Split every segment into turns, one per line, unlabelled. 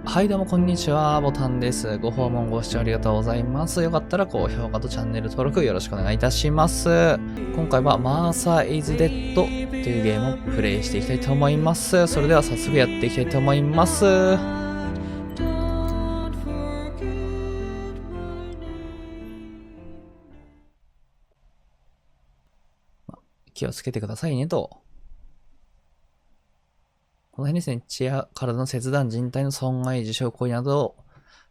はいどうもこんにちは、ボタンです。ご訪問ご視聴ありがとうございます。よかったら高評価とチャンネル登録よろしくお願いいたします。今回はマーサーイズデッドというゲームをプレイしていきたいと思います。それでは早速やっていきたいと思います。気をつけてくださいねと。この辺ですね、血や体の切断、人体の損害、自傷行為など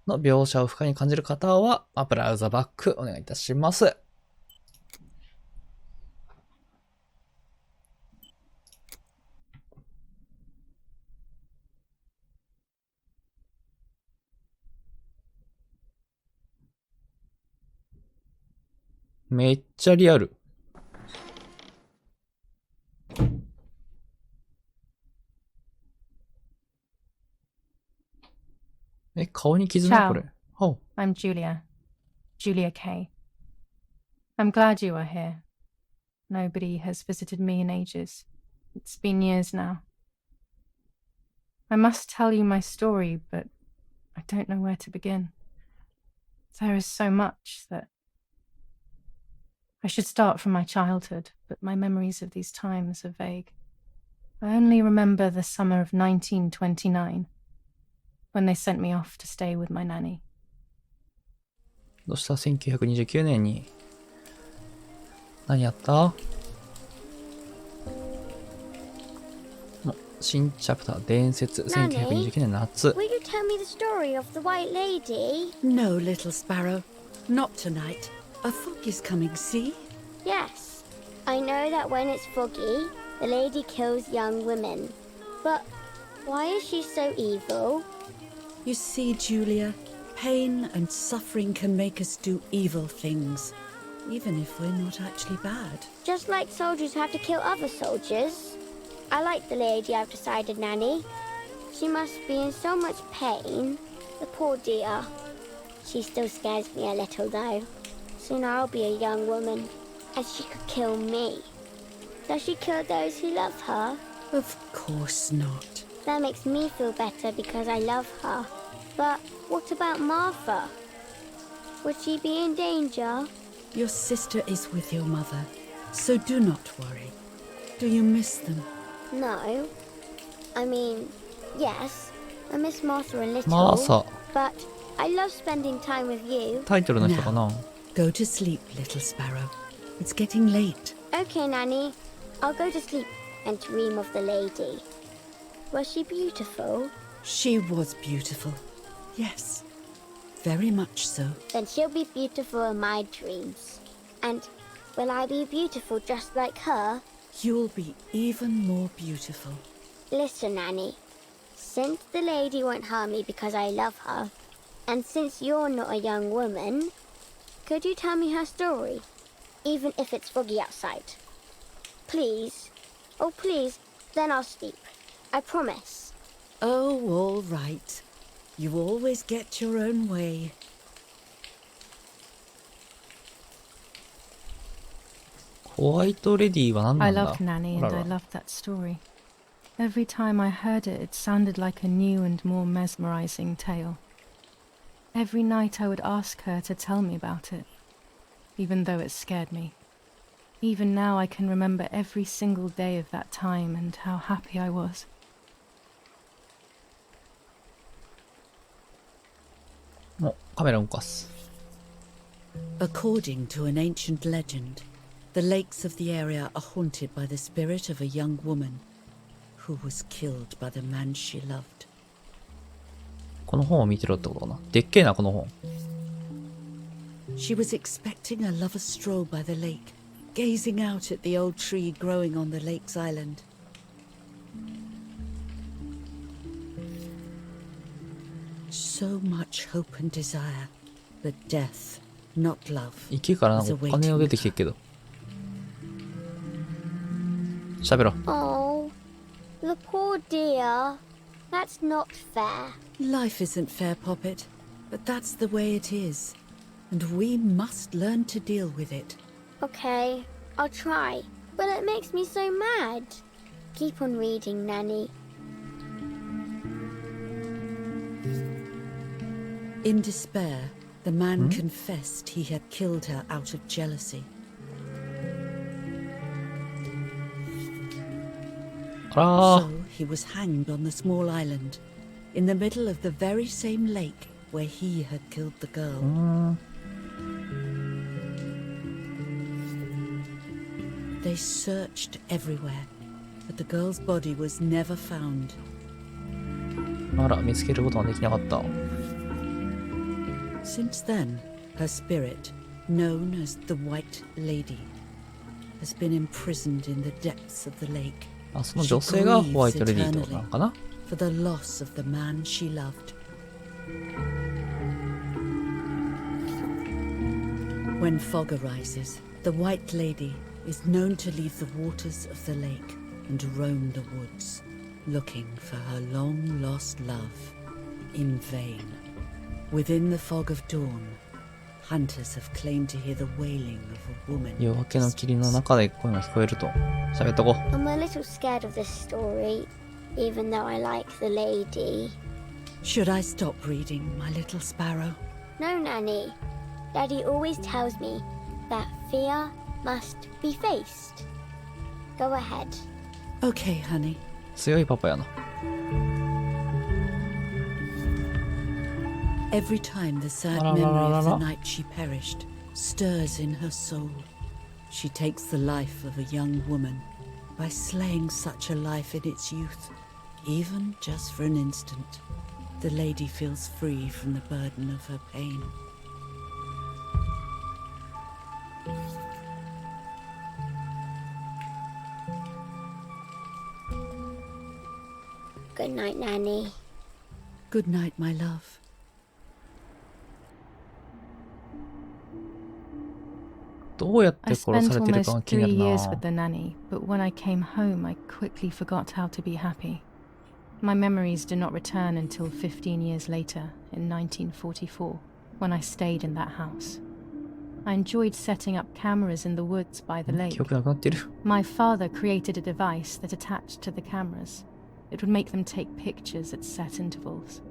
の描写を不快に感じる方は、ブラウザバックお願いいたします。めっちゃリアル。顔に傷なこれ。
Oh. I'm Julia. Julia Kay. I'm glad you are here. Nobody has visited me in ages. It's been years now. I must tell you my story, but I don't know where to begin. There is so much that I should start from my childhood, but my memories of these times are vague. I only remember the summer of 1929, when they sent me off to stay with my nanny.
どうした ?1929 年に何やった新チャプター伝説1929年夏
Will you tell me the story of the White Lady?
No, little sparrow. Not tonight. A fog is coming, see?
Yes. I know that when it's foggy, the lady kills young women. But why is she so evil?
You see, Julia, pain and suffering can make us do evil things, even if we're not actually bad.
Just like soldiers have to kill other soldiers. I like the lady I've decided, Nanny. She must be in so much pain. The poor dear. She still scares me a little, though. Soon I'll be a young woman, and she could kill me. Does she kill those who love her?
Of course not.
That makes me feel better because I love her. But what about Martha? Would she be in danger?
Your sister is with your mother, so do not worry. Do you miss them?
No. I mean, yes, I miss Martha a little.
Martha.
But I love spending time with you.
タイトルの人かな
Go to sleep, little sparrow. It's getting late.
Okay, Nanny. I'll go to sleep and dream of the lady. Was she beautiful?
She was beautiful. Yes, very much so.
Then she'll be beautiful in my dreams. And will I be beautiful just like her?
You'll be even more beautiful.
Listen, Nanny. Since the lady won't harm me because I love her, and since you're not a young woman, could you tell me her story? Even if it's foggy outside. Please. Oh, please. Then I'll sleep. I promise.
Oh, all right. You always get your own way.
ホワイトレディは何な
I
んだ
loved Nanny and I loved that story. Every time I heard it, it sounded like a new and more mesmerizing tale. Every night I would ask her to tell me about it, even though it scared me. Even now I can remember every single day of that time and how happy I was.
カメラ動かす
According to an ancient legend, the lakes of the area are haunted by the spirit of a young woman who was killed by the man she loved.
この本を見てろってことかなでっけえなこの本
She was expecting a lover's stroll by the lake, gazing out at the old tree growing on the lake's island. So much hope and desire, but death, not love,
池からなんかお金を出てきてるけど喋ろ
Oh, the poor dear. That's not fair.
Life isn't fair, Poppet, but that's the way it is, and we must learn to deal with it.
Okay, I'll try. But it makes me so mad. Keep on reading, Nanny.
In despair, the man confessed he had killed her out of jealousy.
あら
So he was hanged on the small island, in the middle of the very same lake where he had killed the girl.
ー。
They searched everywhere, but the girl's body was never found.
あら、見つけることができなかった。
Since then, her spirit, known as the White Lady, has been imprisoned in the depths of the lake.
あ、その女性がホワイトレディってことなのかな。
For the loss of the man she loved. When fog arises, the White Lady is known to leave the waters of the lake and roam the woods, looking for her long-lost love, in vain. Within the fog of dawn, hunters have claimed to hear the wailing of a woman.
夜明けの霧の中で声が聞こえると。喋っとこう。
I'm a little scared of this story, even though I like the lady.
Should I stop reading, my little sparrow?
No, Nanny. Daddy always tells me that fear must be faced. Go ahead.
Okay, honey.
強いパパやな。
Every time the sad
La, la, la,
memory
la,
of the
la.
night she perished stirs in her soul, she takes the life of a young woman by slaying such a life in its youth, even just for an instant. The lady feels free from the burden of her pain.
Good night, Nanny.
Good night, my love.
どうやっ
I
て殺さ
spent
れてるかが
almost
気にな
3 years
る
with the nanny, but when I came home, I quickly forgot how to be happy. My memories do not return until 15 years later, in 1944, when I stayed in that house. I enjoyed setting up cameras in the woods by the
な。
lake.
記憶なくなってる。
My father created a device that attached to the cameras. It would make them take pictures at set intervals.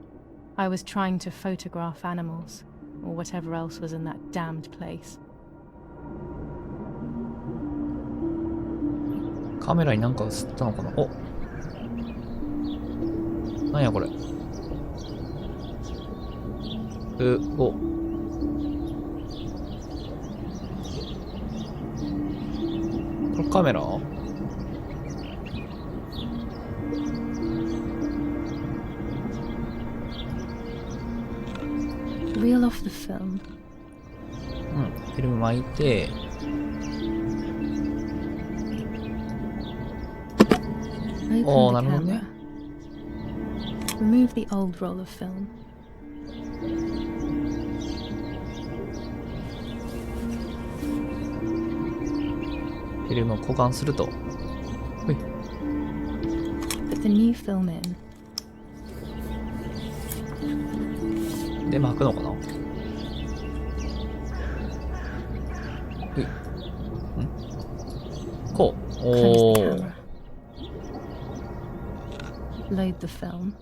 I was trying to photograph animals, or whatever else was in that damned place.
カメラになんか映ったのかな。お、なんやこれ。お。これカメラ？
Reel off the film.
うん、フィルム巻いて。
Open
Oh,
the
なるほどね。
camera. Remove the old roll of film.
フィルムを交換すると。ほい。
Put the new film in.
で、巻くのかな。ほい。ん？こう。
Close
お
the
ー。
camera. Load the film.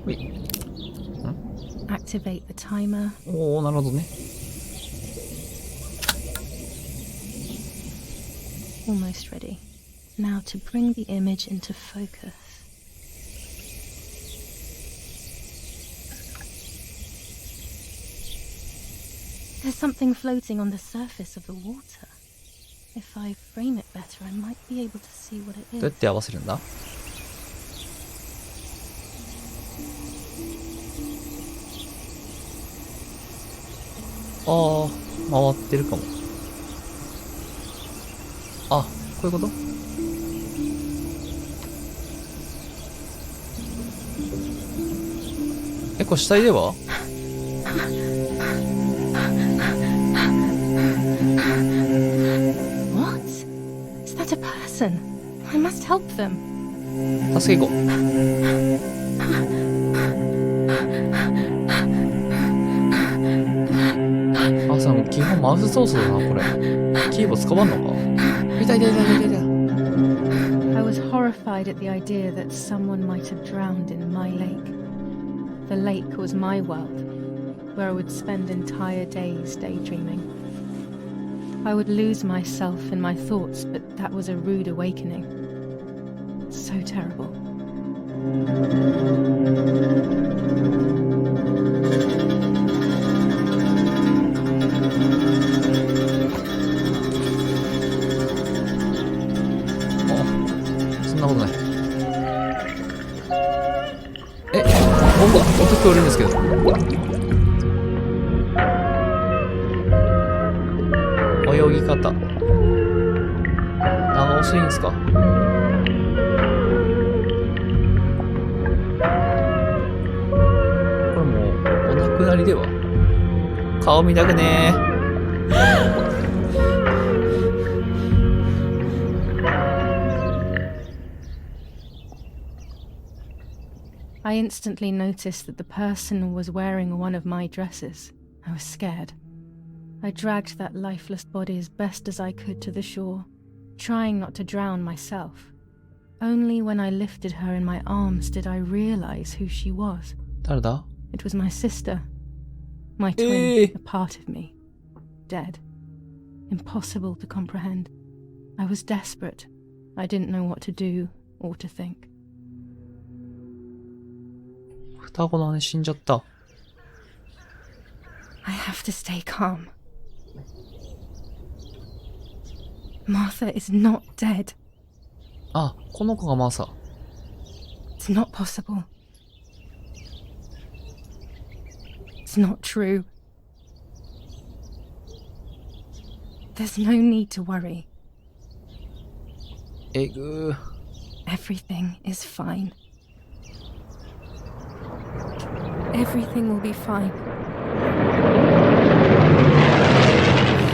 ほい。
Activate the timer.
おー、なるほどね。
Almost ready. Now to bring the image into focus. There's something floating on the surface of the water. If I frame it better, I might be able to see what it
どうやっ
is.
て合わせるんだ？ああ、回ってるかも。あ、こういうこと？これ死体では？
What? Is that a person? I must help them.
助け行こう。あ、さ、もう基本マウス操作だな、これ。キーボード使わんのか？痛い痛い痛い痛い痛い。
I was terrified at the idea that someone might have drowned in my lake. The lake was my world, where I would spend entire days daydreaming. I would lose myself in my thoughts, but that was a rude awakening. So terrible.
Oh, そんなことない。本当だ、音聞こえるんですけど。泳ぎ方。長押しいいんすか？これもう、お亡くなりでは？顔見たくねー。
I instantly noticed that the person was wearing one of my dresses. I was scared. I dragged that lifeless body as best as I could to the shore, trying not to drown myself. Only when I lifted her in my arms did I realize who she was.
誰だ？
It was my sister. My twin, a part of me. Dead. Impossible to comprehend. I was desperate. I didn't know what to do or to think.
双子の姉死んじゃった。
I have to stay calm. Martha is not dead.
あ、この子がマーサ。
It's not possible. It's not true. There's no need to worry.
えぐー。
Everything is fine. Everything will be fine. I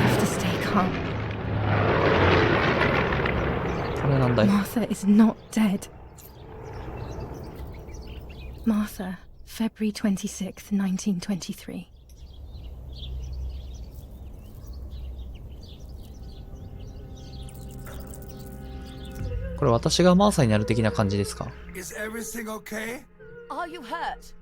have to stay calm.
これなんだい？
Martha is not dead. Martha, February 26th, 1923.
これ私がマーサになる的な感じですか？
Is everything okay?
Are you hurt?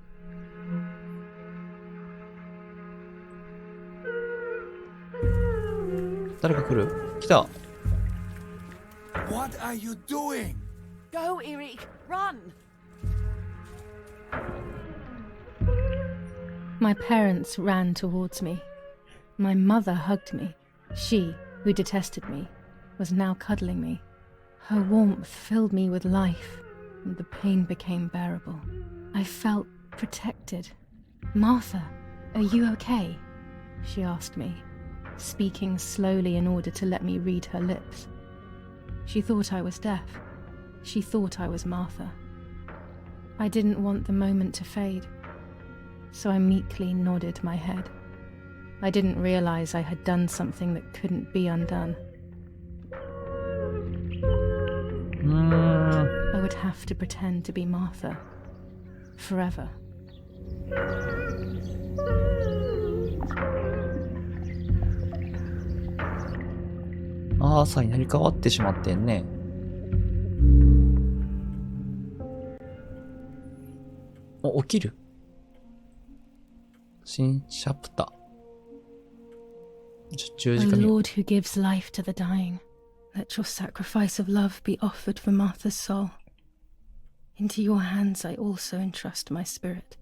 誰か来る？来た。
What are you doing?
Go, Eric, run!
My parents ran towards me. My mother hugged me. She, who detested me, was now cuddling me. Her warmth filled me with life, and the pain became bearable. I felt protected. Martha, are you okay? She asked me, speaking slowly in order to let me read her lips. She thought I was deaf. She thought I was Martha. I didn't want the moment to fade, so I meekly nodded my head. I didn't realize I had done something that couldn't be undone. I would have to pretend to be Martha forever.
マーサになり変わってしまってんね。お、起きる？新チャプター。十字
O
架に。
Lord who gives life to the dying, let your sacrifice of love be offered for Martha's soul. Into your hands I also entrust my spirit,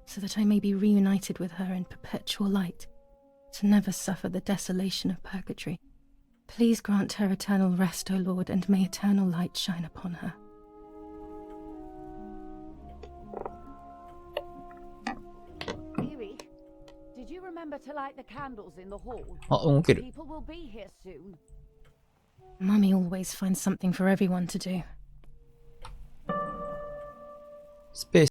so that I may be reunited with her in perpetual light, to never suffer the desolation of purgatory. Please grant her eternal rest, O Lord, and may eternal light shine upon her.
Eric, did you remember to light the candles in the hall?
あ、動ける。
People will be here soon.
Mummy always finds something for everyone to do.
スペース。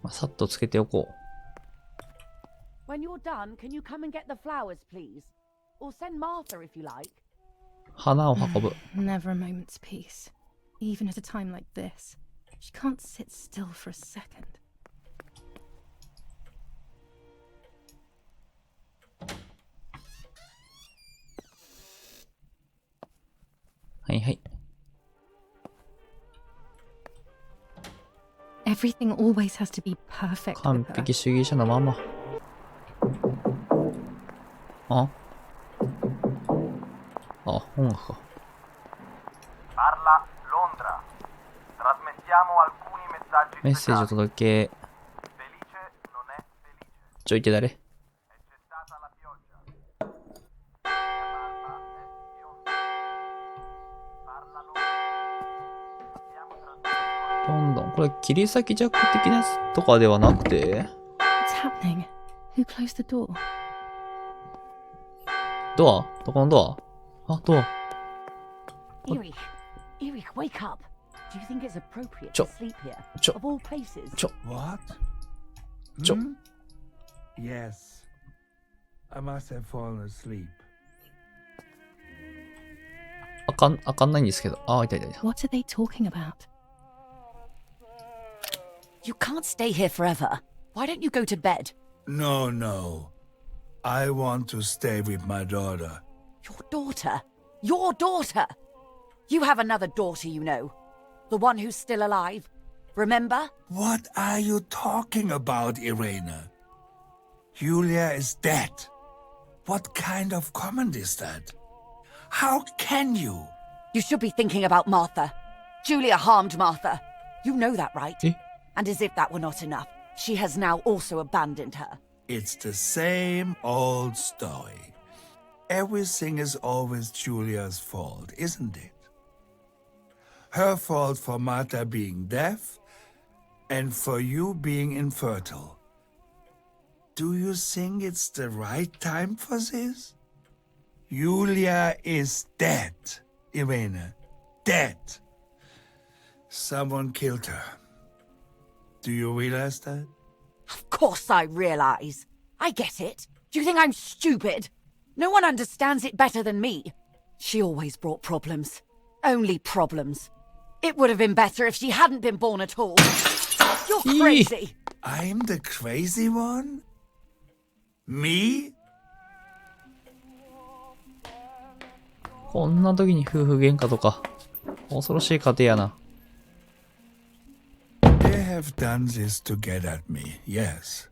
まあ、さっとつけておこう。
When you're done, can you come and get the flowers, please? Or send Martha if you like.
花を運ぶ。
Never a moment's peace. Even at a time like this. She can't sit still for a second.
はいはい。
Everything always has to be perfect.
完
with her.
璧主義者のまま。ああ、音楽か。
Parla Londra. Trasmettiamo alcuni messaggi
メッセージを
speciali.
届け。
Felice non è felice.
ちょいって誰？
È cessata la pioggia. La barba è bionda. Parla Londra. Abbiamo trasmesso
ロンドン。これ切り裂きジャック的なやつとかではなくて、
What's happening? Who closed the door?
ドア？どこのドア？あ、ドア。
Erich, Erich, wake up. Do you think it's appropriate
Chop.
to sleep here?
Chop.
Of all places.
What?
Chop.
Hmm? Yes. I must have fallen asleep.
開かんないんですけど。あ、いたいたいた。
What are they talking about?
You can't stay here forever. Why don't you go to bed?
No, no. I want to stay with my daughter.
Your daughter? Your daughter? You have another daughter, you know. The one who's still alive. Remember?
What are you talking about, Irena? Julia is dead. What kind of comment is that? How can you?
You should be thinking about Martha. Julia harmed Martha. You know that, right?
Eh?
And as if that were not enough, she has now also abandoned her.
It's the same old story. Everything is always Julia's fault, isn't it? Her fault for Martha being deaf and for you being infertile. Do you think it's the right time for this? Julia is dead, Irene. Dead. Someone killed her. Do you realize that?
Of course I realize. I get it. Do you think I'm stupid? No one understands it better than me. She always brought problems. Only problems. It would have been better if she hadn't been born at all. You're crazy.
I'm the crazy one? Me?
こんな時に夫婦喧嘩とか。恐ろしい家庭やな。
They have done this to get at me, yes.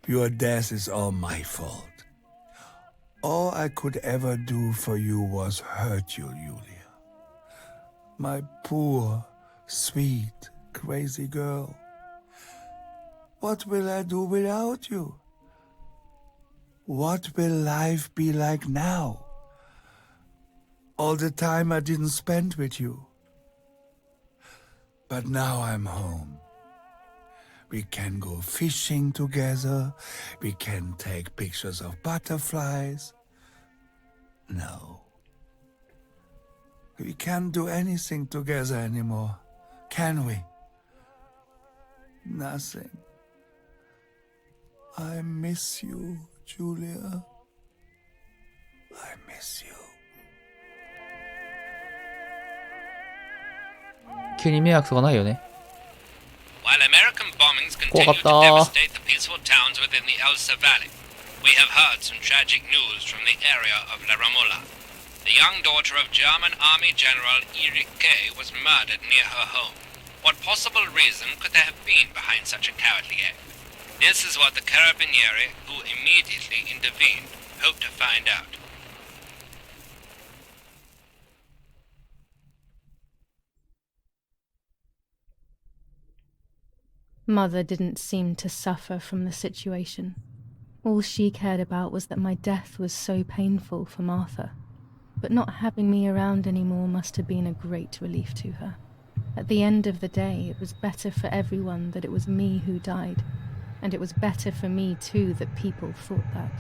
Your death is all my fault. All I could ever do for you was hurt you, Julia. My poor, sweet, crazy girl. What will I do without you? What will life be like now? All the time I didn't spend with you. But now I'm home. We can go fishing together. We can take pictures of butterflies. No. We can't do anything together anymore, can we? Nothing. I miss you, Julia. I miss you.
急に迷惑とかないよね。
While American bombings continue
怖
to
かった。
devastate the peaceful towns within the Elsa Valley, we have heard some tragic news from the area of La Ramola. The young daughter of German Army General Erich K. was murdered near her home. What possible reason could there have been behind such a cowardly act? This is what the Carabinieri, who immediately intervened, hope to find out.
Mother didn't seem to suffer from the situation. All she cared about was that my death was so painful for Martha. But not having me around anymore must have been a great relief to her. At the end of the day, it was better for everyone that it was me who died. And it was better for me too that people thought that.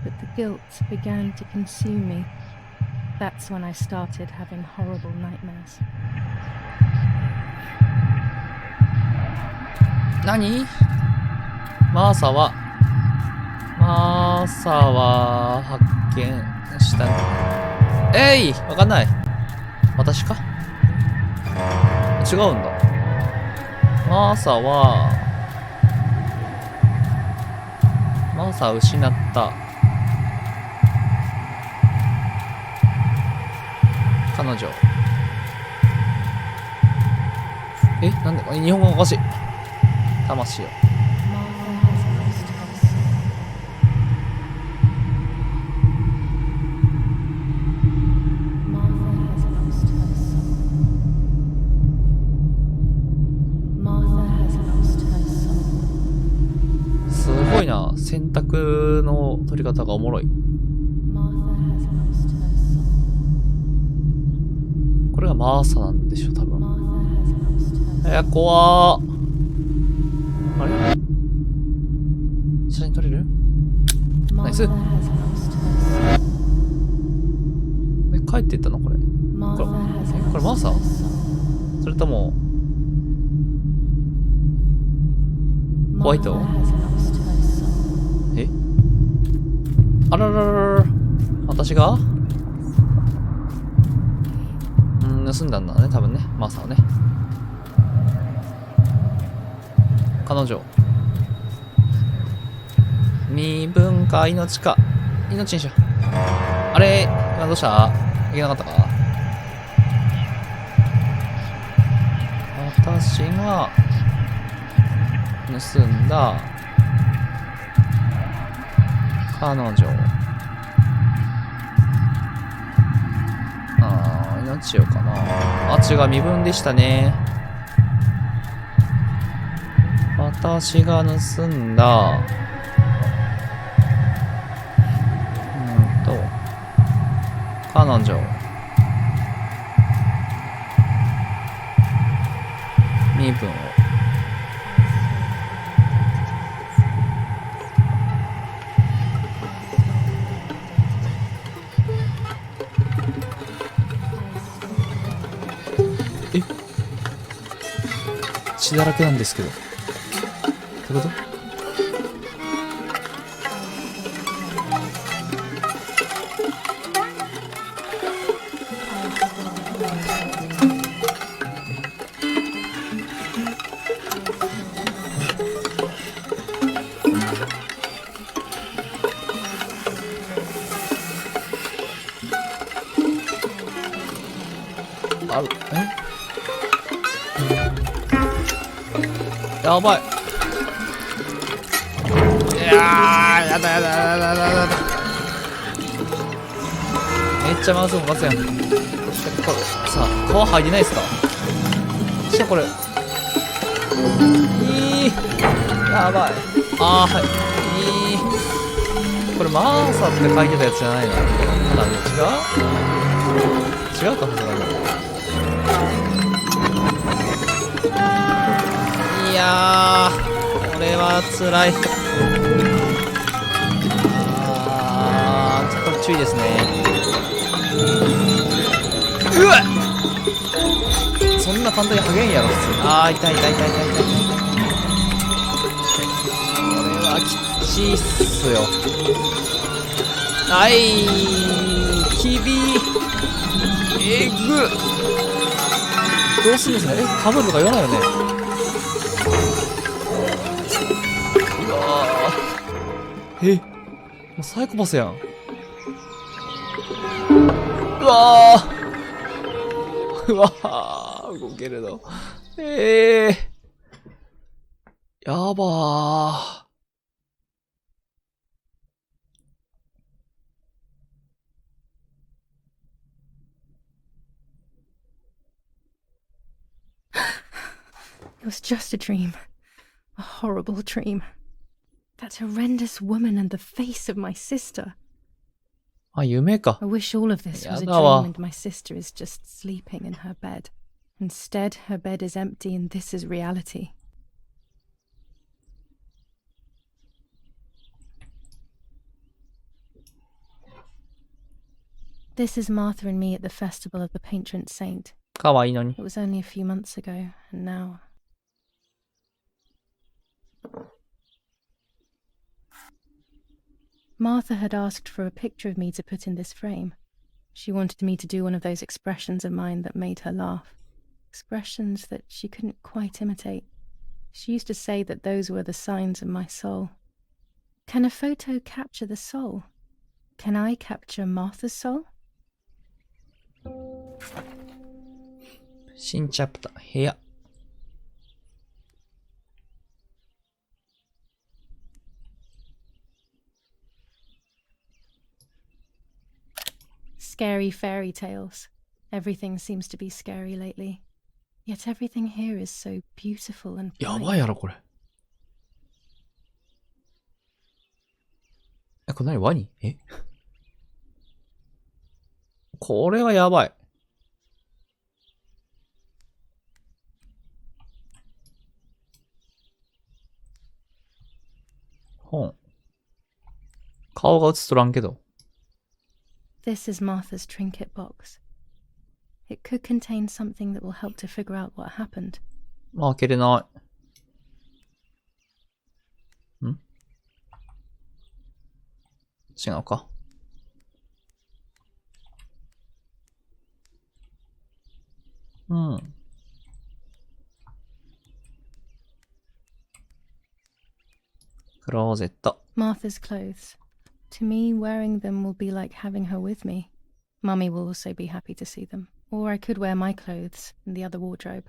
But the guilt began to consume me. That's when I started having horrible nightmares.
何？マーサは発見した。わかんない。私か？違うんだ。マーサは失った。彼女。なんで日本語がおかしい。魂を。すごいな。選択の取り方がおもろい。これがマーサなんでしょ、多分。怖ー。あれ？写真撮れる？ナイス。帰っていったのこれ。これマーサ？それとも、ホワイト？あらららら。私が盗んだんだね、多分ね。マーサはね。彼女。身分か命か。命にしよう。あれ今どうした？いけなかったか？私が盗んだ彼女。命よかな。違う、身分でしたね。私が盗んだ彼女。身分を。血だらけなんですけど。ってこと？やばい。やだ。めっちゃマウス動かすやん。これさあ、皮剥いでないっすか？してこれ。やばい。はい。これマーサって書いてたやつじゃないの？違うか、さすがに。いやー、これは辛い。ちょっと注意ですね。うわっ、そんな簡単に剥げんやろ、普通。痛い。これはきちいっすよ。きびどうするんですか？かぶるとか言わないよね。もうサイコパスやん。うわー動けるの。やばー。
It was just a dream. A horrible dream. That horrendous woman and the face of my sister.
夢か。
I wish all of this was a
やだわ。
dream and my sister is just sleeping in her bed. Instead, her bed is empty and this is reality. This is Martha and me at the festival of the patron saint.
かわいいのに。
It was only a few months ago, and now Martha had asked for a picture of me to put in this frame. She wanted me to do one of those expressions of mine that made her laugh. Expressions that she couldn't quite imitate. She used to say that those were the signs of my soul. Can a photo capture the soul? Can I capture Martha's soul?
新チャプター、部屋。
Scary fairy tales. Everything seems to be scary lately. Yet everything here is so beautiful and
や
bright.
ばいやろ、これ。え、これ何ワニ？え？これはやばい。本。顔が映っとらんけど。
This is Martha's trinket box. It could contain something that will help to figure out what happened.
開けれない。ん？違うか。うん。クローゼット。
Martha's clothes. To me, wearing them will be like having her with me. Mummy will also be happy to see them. Or I could wear my clothes in the other wardrobe.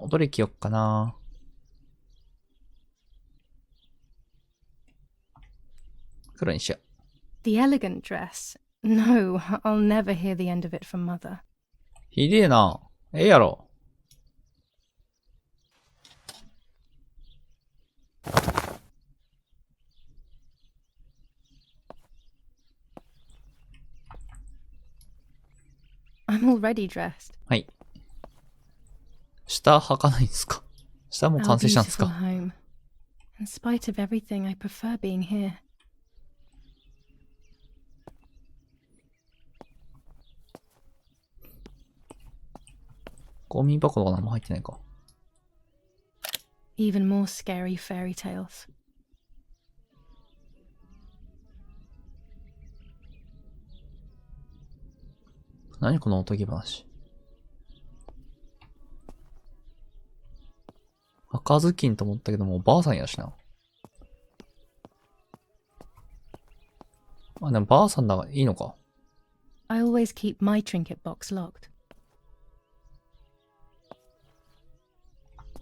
どれ着よっかな。黒にしよう。
The elegant dress. No, I'll never hear the end of it from Mother.
ひでえな。ええやろ。
I'm already dressed.
はい。下履かないんですか？下もう
Our
完成したんです
beautiful
か？
home. In spite of everything, I prefer being here.
ゴミ箱とか何も入ってないか。
Even more scary fairy tales.
何このおとぎ話。赤ずきんと思ったけども、おばあさんやしな。あ、でもばあさんだがいいのか。
I always keep my trinket box locked.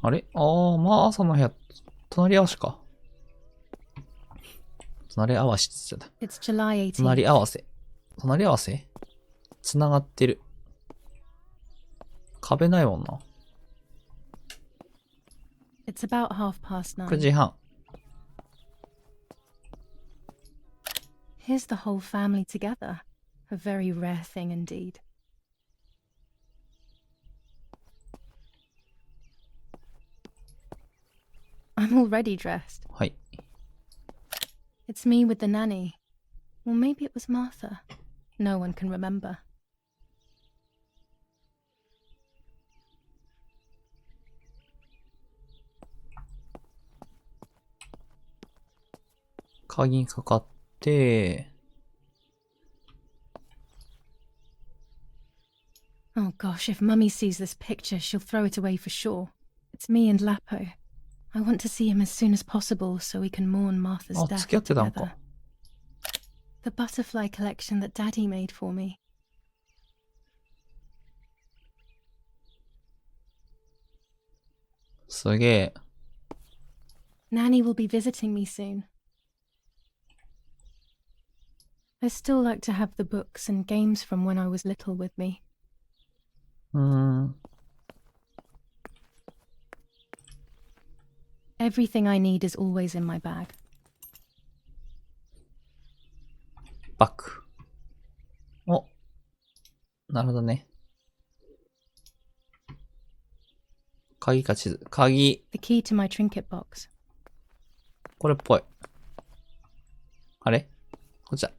あれ？まあ朝の部屋、隣り合わせか。隣り合わせって言っちゃった。
It's July 18th.
隣り合わせ。隣り合わせ？つながってる。壁ないもんな。
It's about 9:30.
9時半。
Here's the whole family together. A very rare thing indeed. I'm already dressed.
はい。
It's me with the nanny. Or maybe it was Martha. No one can remember.
鍵かかって、
Oh gosh, if Mummy sees this picture, she'll throw it away for sure. It's me and Lapo. I want to see him as soon as possible so we can mourn Martha's
あ、
death
付き合ってたん
together.
か。
The butterfly collection that Daddy made for me.
すげえ。
Nanny will be visiting me soon. I still like to have the books and games from when I was little with me. Everything I need is always in my bag.
バッグ。お。なるほどね。鍵か地図。鍵。
The key to my trinket box.
これっぽい。あれ？こっちだ。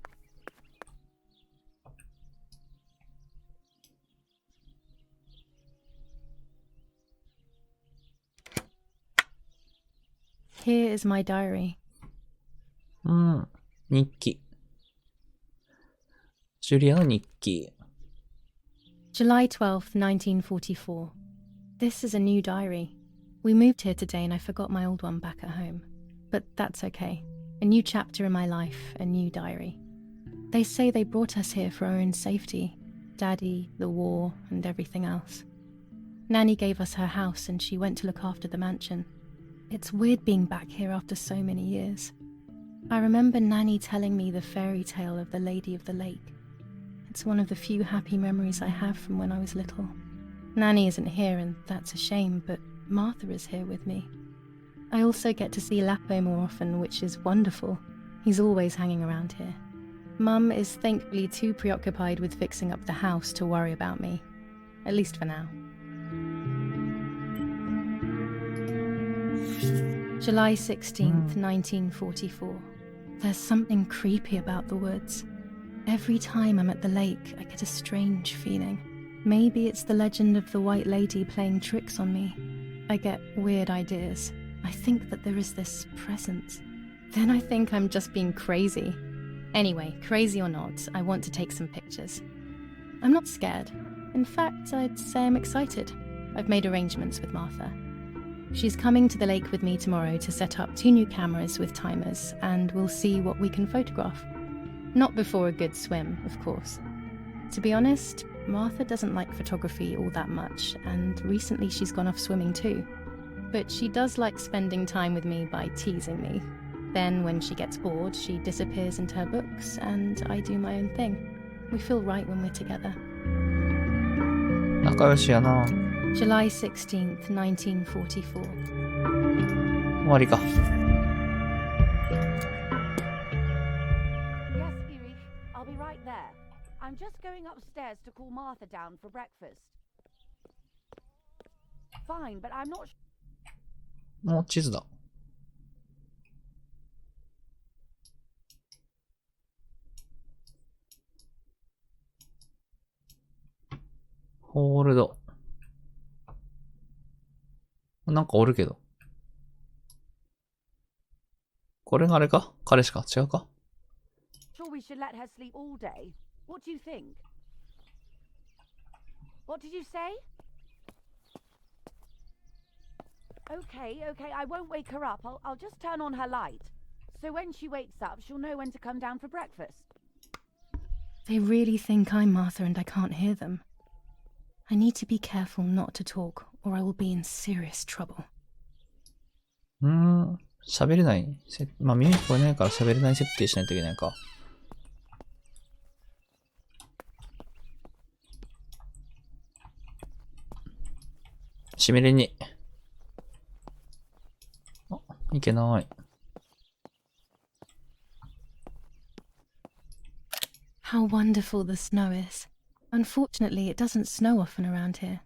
Here is my diary.
日記。ジュリアの日記。
July 12th, 1944. This is a new diary. We moved here today and I forgot my old one back at home. But that's okay. A new chapter in my life, a new diary. They say they brought us here for our own safety. Daddy, the war, and everything else. Nanny gave us her house and she went to look after the mansion. It's weird being back here after so many years. I remember Nanny telling me the fairy tale of the Lady of the Lake. It's one of the few happy memories I have from when I was little. Nanny isn't here and that's a shame, but Martha is here with me. I also get to see Lapo more often, which is wonderful. He's always hanging around here. Mum is thankfully too preoccupied with fixing up the house to worry about me. At least for now. July 16th, 1944. There's something creepy about the woods. Every time I'm at the lake, I get a strange feeling. Maybe it's the legend of the White Lady playing tricks on me. I get weird ideas. I think that there is this presence. Then I think I'm just being crazy. Anyway, crazy or not, I want to take some pictures. I'm not scared. In fact, I'd say I'm excited. I've made arrangements with Martha. She's coming to the lake with me tomorrow to set up 2 new cameras with timers, and we'll see what we can photograph. Not before a good swim, of course. To be honest, Martha doesn't like photography all that much, and recently she's gone off swimming too. But she does like spending time with me by teasing me. Then when she gets bored, she disappears into her books, and I do my own thing. We feel right when we're together.
仲良しやな。
July 16th, 1944.
終わりか。
Yes, Erich. I'll be right there. I'm just going upstairs to call Martha down for breakfast. Fine, but I'm not.
もう地図だ。ホールド。なんかおるけど。これがあれか？彼氏か？違うか？
Sure, we should let her sleep all day. What do you think? What did you say? Okay, I won't wake her up. I'll just turn on her light. So when she wakes up, she'll know when to come down for breakfast.
They really think I'm Martha and I can't hear them. I need to be careful not to talk, or I will be in serious trouble.
喋れない。まあ、耳聞こえないから喋れない設定しないといけないか。閉めれに。あ、いけない。
How wonderful the snow is. Unfortunately, it doesn't snow often around here.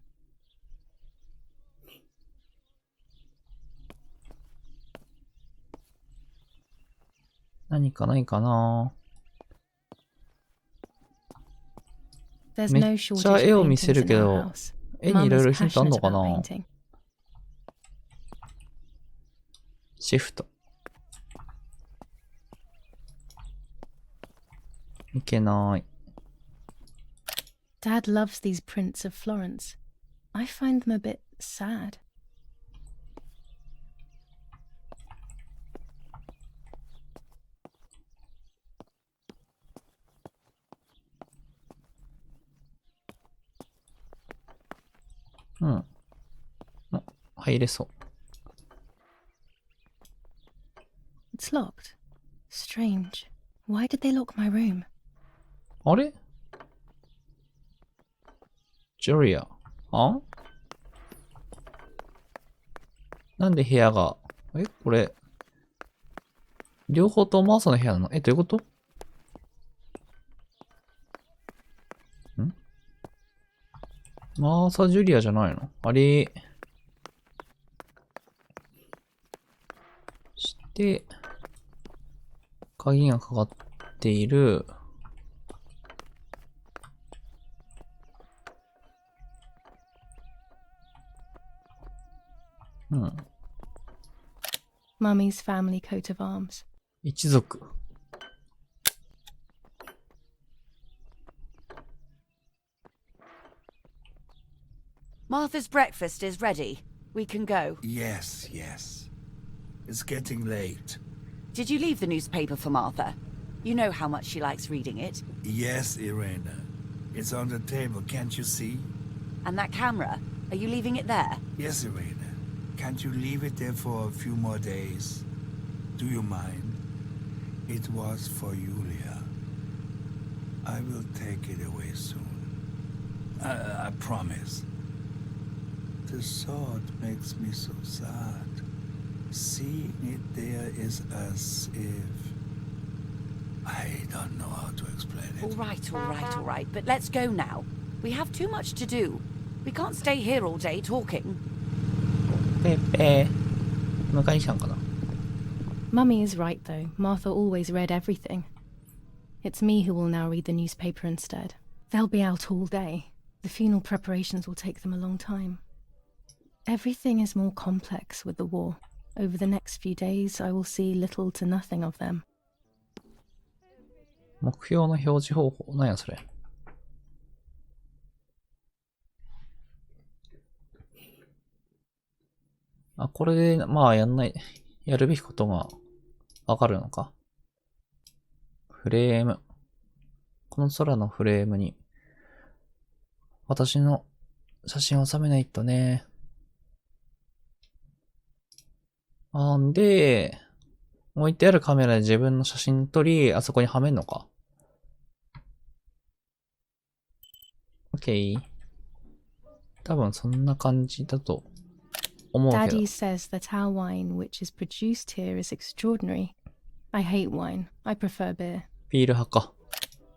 何かないかな。
There's
め
no
っ
shortage
ちゃ
of
絵を見せ
paintings
る
in
け
our
ど、
house.
絵にい
Mum
ろい
is
ろヒントあん
passionate
のか
about
な。
painting.
シフト。いけない。
Dad loves these prints of Florence. I find them a bit sad.
Oh, 入れそう。
It's locked. Strange. Why did they lock my room?
あれジョリア。あ？なんで部屋が、これ、両方ともマーサの部屋なの？どういうこと？マーサ・ジュリアじゃないの？あれ。して、鍵がかかっている。
Mummy's family coat of arms.
一族。
Martha's breakfast is ready. We can go.
Yes, yes. It's getting late.
Did you leave the newspaper for Martha? You know how much she likes reading it.
Yes, Irena. It's on the table, can't you see?
And that camera, are you leaving it there?
Yes, Irena. Can't you leave it there for a few more days? Do you mind? It was for Julia. I will take it away soon. I promise. The thought makes me so sad. Seeing it there is as if... I don't know how to explain it.
All right. But let's go now. We have too much to do. We can't stay here all day talking.
ペーペー。迎えに来たんかな。
Mummy is right, though. Martha always read everything. It's me who will now read the newspaper instead. They'll be out all day. The funeral preparations will take them a long time. Everything is more complex with the war. Over the next few days, I will see little to nothing of them.
目標の表示方法。何やそれ。あ、これで、まあやるべきことがわかるのか。フレーム。この空のフレームに、私の写真を収めないとね。で、置いてあるカメラで自分の写真撮り、あそこにはめんのか。OK。多分そんな感じだと思うけど。
Daddy says that our wine, which is produced here, is extraordinary. I hate wine. I prefer beer.
ビール派か。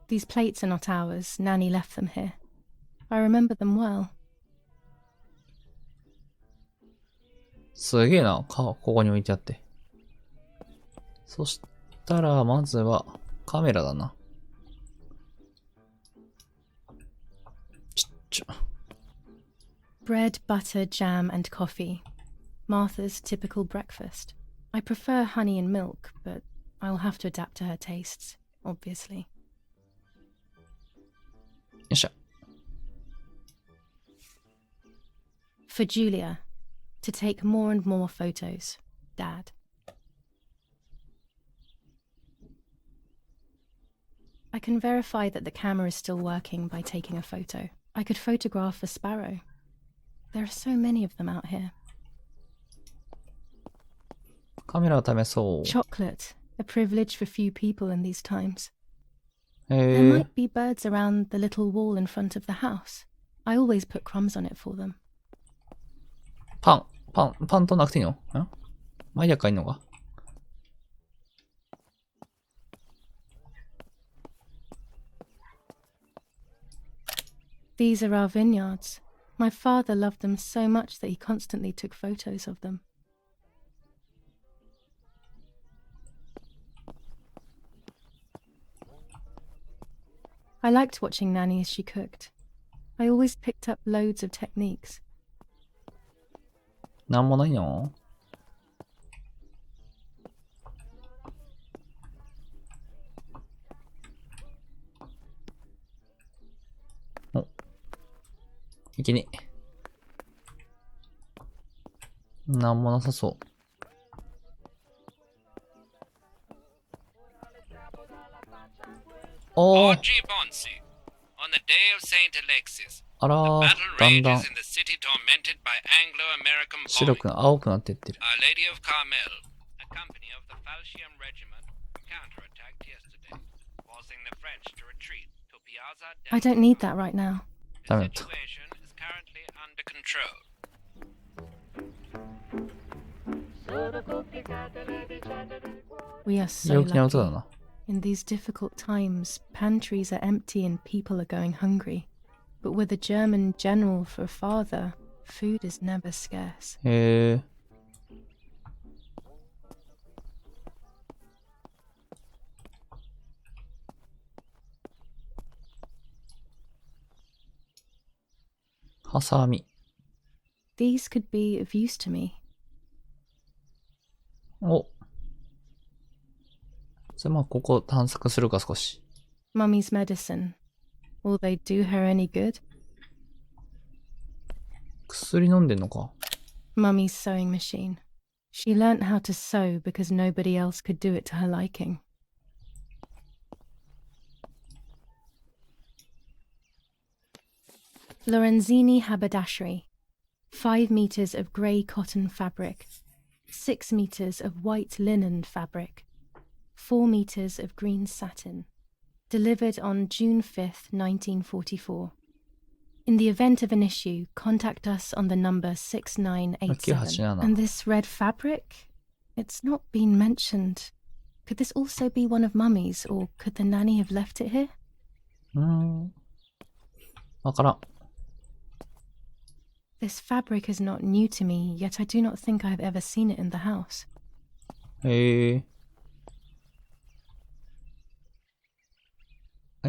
These plates are not ours. Nanny left them here. I remember them well.
すげえな。ここに置いてあって。そしたら、まずは、カメラだな。ちっちゃ。
Bread, butter, jam, and coffee. Martha's typical breakfast. I prefer honey and milk, but I'll have to adapt to her tastes, obviously.
よっしゃ。
For Julia, to take more and more photos, Dad. I can verify that the camera is still working by taking a photo. I could photograph a sparrow. There are so many of them out here.
カメラを試そう。
Chocolate, a privilege for few people in these times.
へ
There
え
might be birds around the little wall in front of the house. I always put crumbs on it for them.
パンとなくていいの？マイヤーかいんのか？
These are our vineyards. My father loved them so much that he constantly took photos of them. I liked watching Nanny as she cooked. I always picked up loads of techniques.
なんもないの？お。いけねえ。なんもなさそう。おー。
Orgy Bonsi. On the day of Saint Alexis,
あらー、
battle
だんだん
rages in the city tormented by Anglo-American
白
bombing.
く青くなっていってる。
Our Lady of Carmel, a company of the Falchium Regiment, counterattacked yesterday, forcing the French to retreat to Piazza del
I don't need that right now.
The
ダメだった。
situation is currently under control.
We are so
陽気な音だ
lucky.
な。
In these difficult times, pantries are empty and people are going hungry. But with a German general for a father, food is never scarce.
へえ。ハサミ。
These could be of use to me.
お。じゃあまあ、ここ探索するか少し。
Mummy's medicine. Will they do her any good?
薬飲んでんのか。
Mummy's sewing machine. She learnt how to sew because nobody else could do it to her liking. Lorenzini haberdashery. 5 meters of grey cotton fabric. 6 meters of white linen fabric. 4 meters of green satin. Delivered on June 5th, 1944. In the event of an issue, contact us on the number 6987. And this red fabric? It's not been mentioned. Could this also be one of Mummy's, or could the nanny have left it here?
わからん。
This fabric is not new to me, yet I do not think I have ever seen it in the house.
へえ。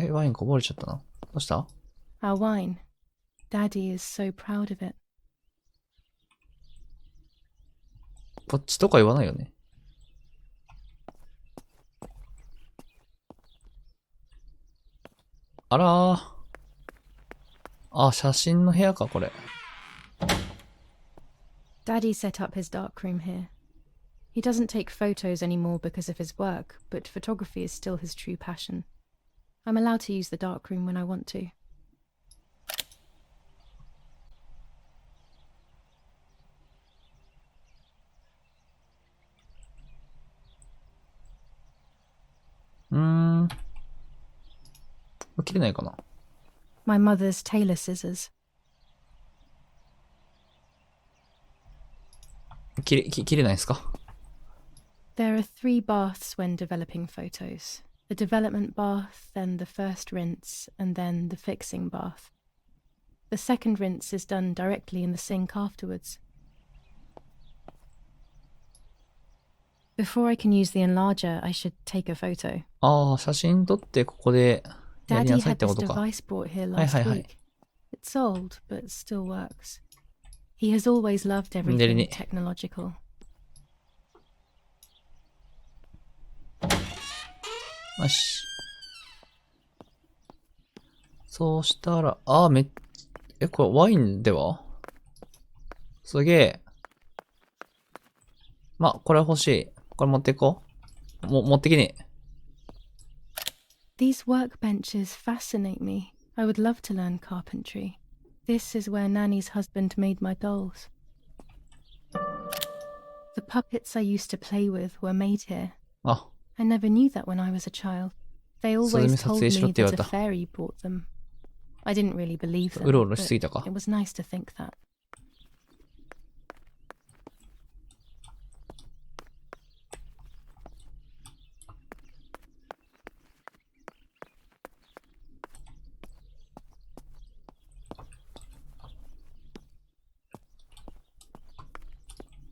ワインこぼれちゃったな。どうした？
Our wine. Daddy is so proud of it.
こっちとか言わないよね。あらー。あ、写真の部屋か、これ。
Daddy set up his darkroom here. He doesn't take photos anymore because of his work, but photography is still his true passion. I'm allowed to use the darkroom when I want to. 切れないかな。 My mother's tailor scissors.
切れないですか？
There are 3 baths when developing photos. The development bath, then the first rinse, and then the fixing bath. The second rinse is done directly in the sink afterwards. Before I can use the enlarger, I should take a photo.
ああ、写真撮ってここでやり
Daddy
なさいっ
had
て
this
ことか。
device brought here last week. It's old, but still works. He has always loved everything technological.
よし。そうしたら、これワインでは？すげえ。ま、これ欲しい。これ持っていこう。持ってきねえ。
These workbenches fascinate me. I would love to learn carpentry. This is where Nanny's husband made my dolls. The puppets I used to play with were made here.
あ、
I never knew that when I was a child. They always told me that a fairy brought them. I didn't really believe them,
うろうろし
but
すぎたか。
it was nice to think that.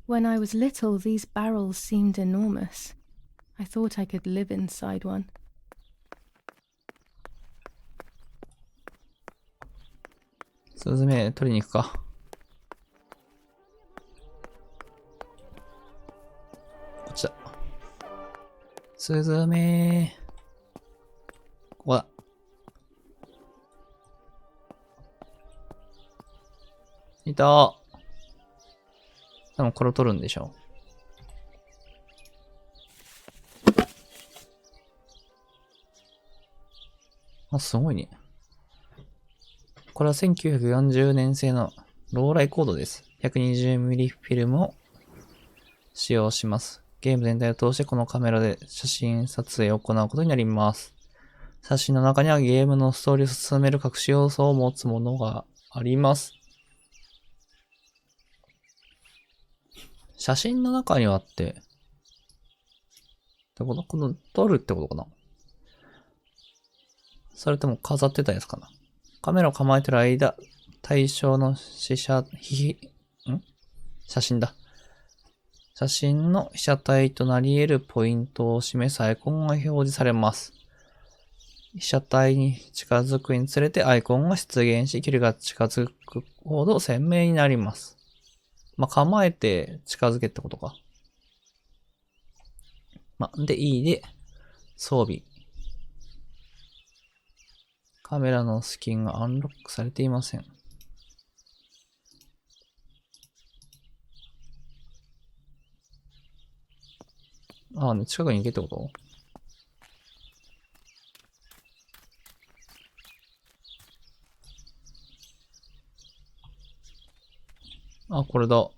When I was little, these barrels seemed enormous. I thought I could live inside one.
スズメ取りに行くか。こっちだ。スズメ。ここだ。いた。多分これを取るんでしょう。あ、すごいね。これは1940年製のローライコードです。120mm フィルムを使用します。ゲーム全体を通してこのカメラで写真撮影を行うことになります。写真の中にはゲームのストーリーを進める隠し要素を持つものがあります。写真の中にはあって、この撮るってことかな？それとも飾ってたやつかな？カメラを構えてる間、対象の写真だ。写真の被写体となり得るポイントを示すアイコンが表示されます。被写体に近づくにつれてアイコンが出現し、距離が近づくほど鮮明になります。まあ、構えて近づけってことか。で、いいで、装備。カメラのスキンがアンロックされていません。ああね、近くに行けってこと？あ、これだ。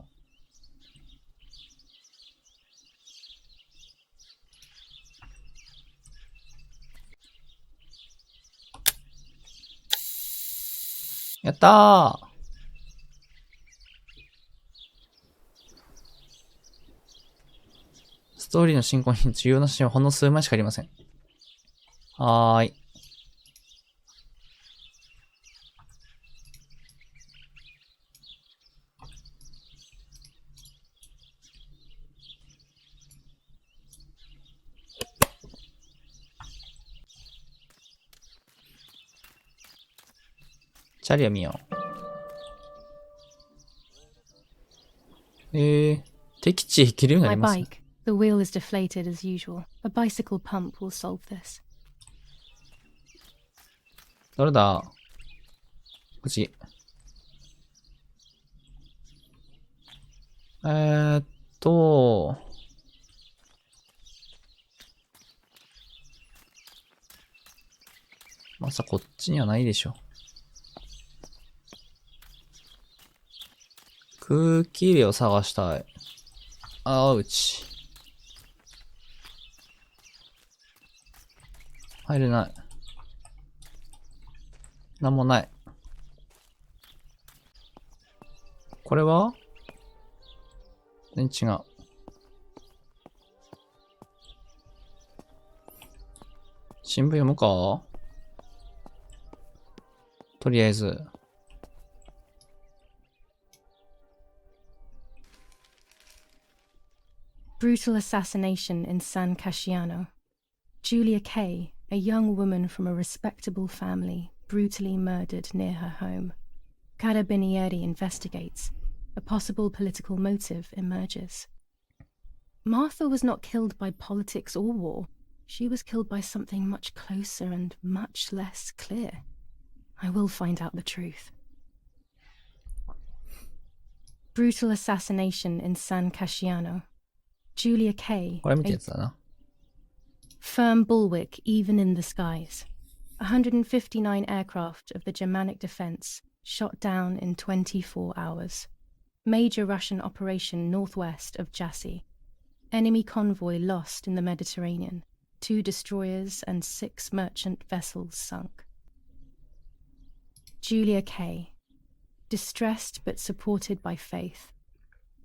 やったー。ストーリーの進行に重要な写真はほんの数枚しかありません。はーい。チャリア見よう。敵地行けるようにな
My
ります。
bike. The wheel is deflated as usual. A bicycle pump will solve this.
どれだ？こっち。まさこっちにはないでしょ。空気入れを探したい。あうち。入れない。なんもない。これは全然違う。新聞読むか？とりあえず。
Brutal assassination in San Casciano. Julia Kay, a young woman from a respectable family, brutally murdered near her home. Carabinieri investigates. A possible political motive emerges. Martha was not killed by politics or war. She was killed by something much closer and much less clear. I will find out the truth. Brutal assassination in San Casciano. Julia Kay,
これ見たやつだな。
firm bulwark even in the skies. 159 aircraft of the Germanic defense shot down in 24 hours. Major Russian operation northwest of Jassy. Enemy convoy lost in the Mediterranean. 2 destroyers and 6 merchant vessels sunk. Julia Kay. Distressed but supported by faith.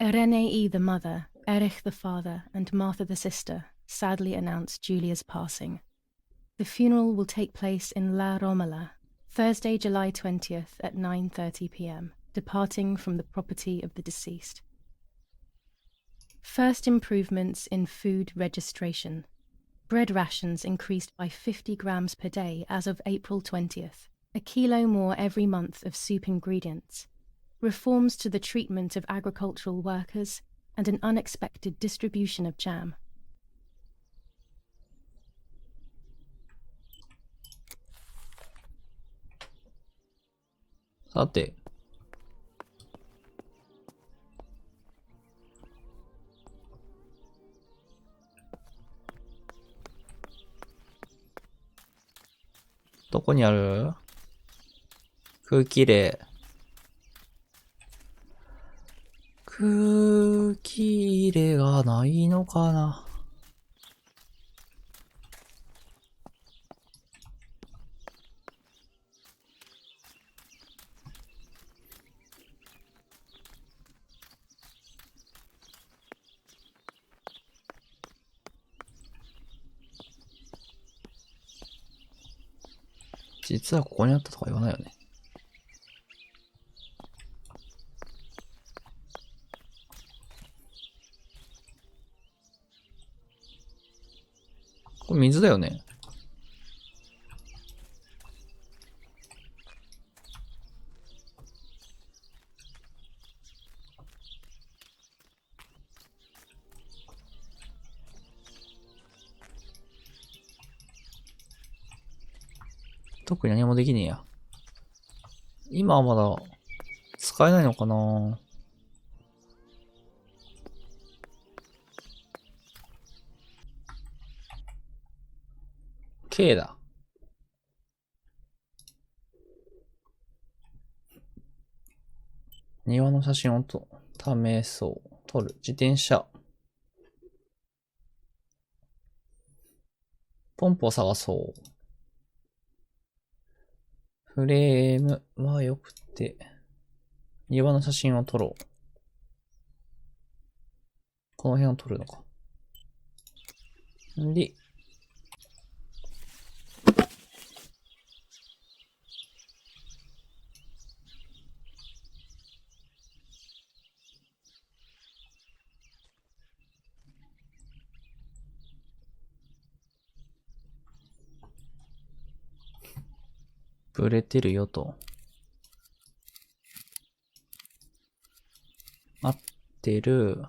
Irene the mother, Erich the father, and Martha the sister sadly announced Julia's passing. The funeral will take place in La Romola, Thursday, July 20th at 9:30 p.m., departing from the property of the deceased. First improvements in food registration. Bread rations increased by 50 grams per day as of April 20th, a kilo more every month of soup ingredients. Reforms to the treatment of agricultural workers, and an unexpected distribution of jam.
さて。どこにある？空気入れ。空気入れがないのかな？実はここにあったとか言わないよね。これ水だよね。特に何もできねえや。今はまだ使えないのかな。K だ。庭の写真を試そう。撮る。自転車。ポンプを探そう。フレームは良くて、庭の写真を撮ろう。この辺を撮るのか。で、ブレてるよと。合ってる。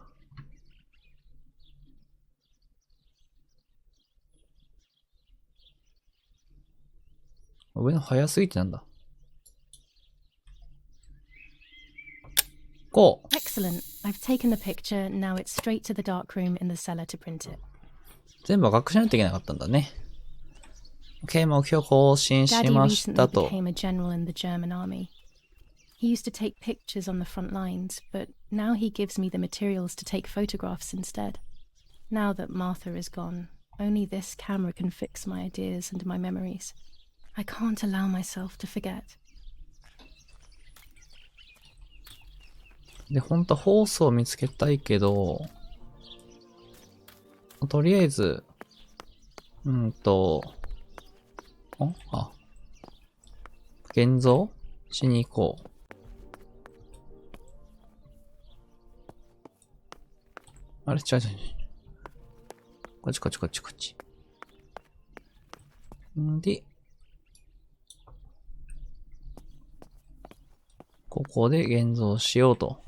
上の早すぎてなんだ。こう。
Excellent. I've taken the picture. Now it's straight to the dark room in the cellar to print it.
全部学習しないといけなかったんだね。OK、目標更新し
Daddy
ました
recently
と。
became a general in the German army. He used to take pictures on the front lines, but now he gives me the materials to take photographs instead. Now that Martha is gone, only this camera can fix my ideas and my memories. I can't allow myself to forget.
で、本当はホースを見つけたいけど、とりあえず、現像しに行こう。あれ、違う。こっち。んで、ここで現像しようと。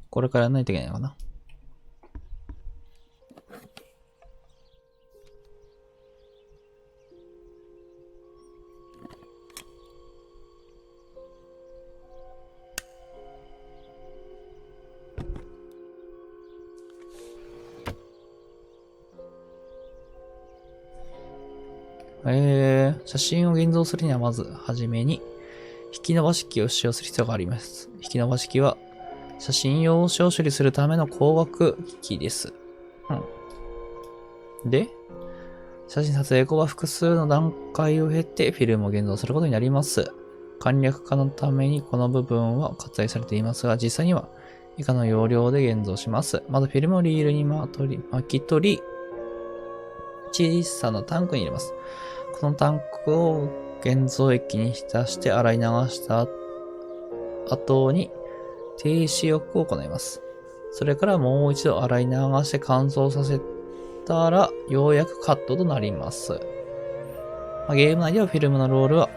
これからやらないといけないのかな。写真を現像するにはまずはじめに引き伸ばし機を使用する必要があります。引き伸ばし機は写真用紙を処理するための光学機器です。で、写真撮影後は複数の段階を経てフィルムを現像することになります。簡略化のためにこの部分は割愛されていますが、実際には以下の要領で現像します。まずフィルムをリールに巻き取り、小さなタンクに入れます。このタンクを現像液に浸して洗い流した後に停止浴を行います。それからもう一度洗い流して乾燥させたらようやくカットとなります。ゲーム内ではフィルムのロールは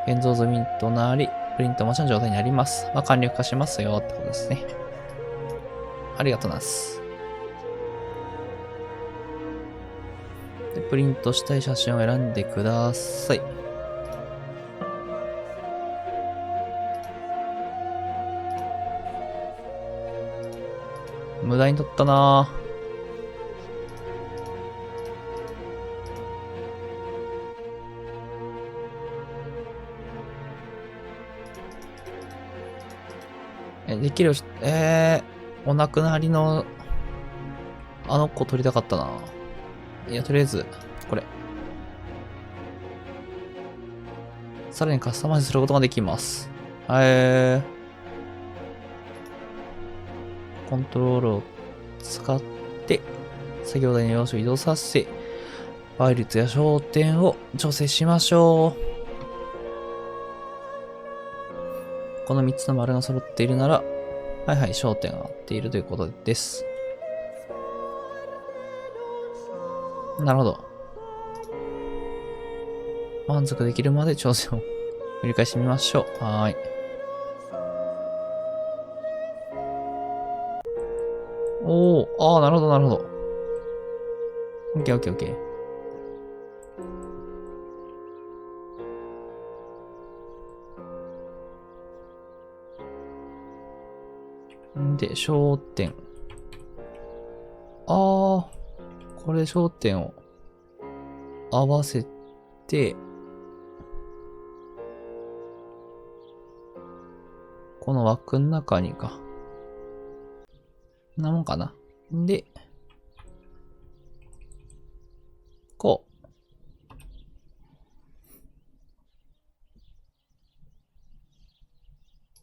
現像済みとなり、プリント待ちの状態になります。簡略化しますよってことですね。ありがとうございます。で、プリントしたい写真を選んでください。無駄に撮ったなぁ。できる人、お亡くなりの、あの子撮りたかったな。いや、とりあえず、これ。さらにカスタマイズすることができます。コントロールを使って、作業台の様子を移動させ、倍率や焦点を調整しましょう。この3つの丸が揃っているなら、焦点が合っているということです。なるほど。満足できるまで調整を繰り返してみましょう。おー、ああ、なるほど、なるほど。オッケーオッケーオッケー。んで、焦点。ああ、これ焦点を合わせて、この枠の中にか。なもんかな。で、こう。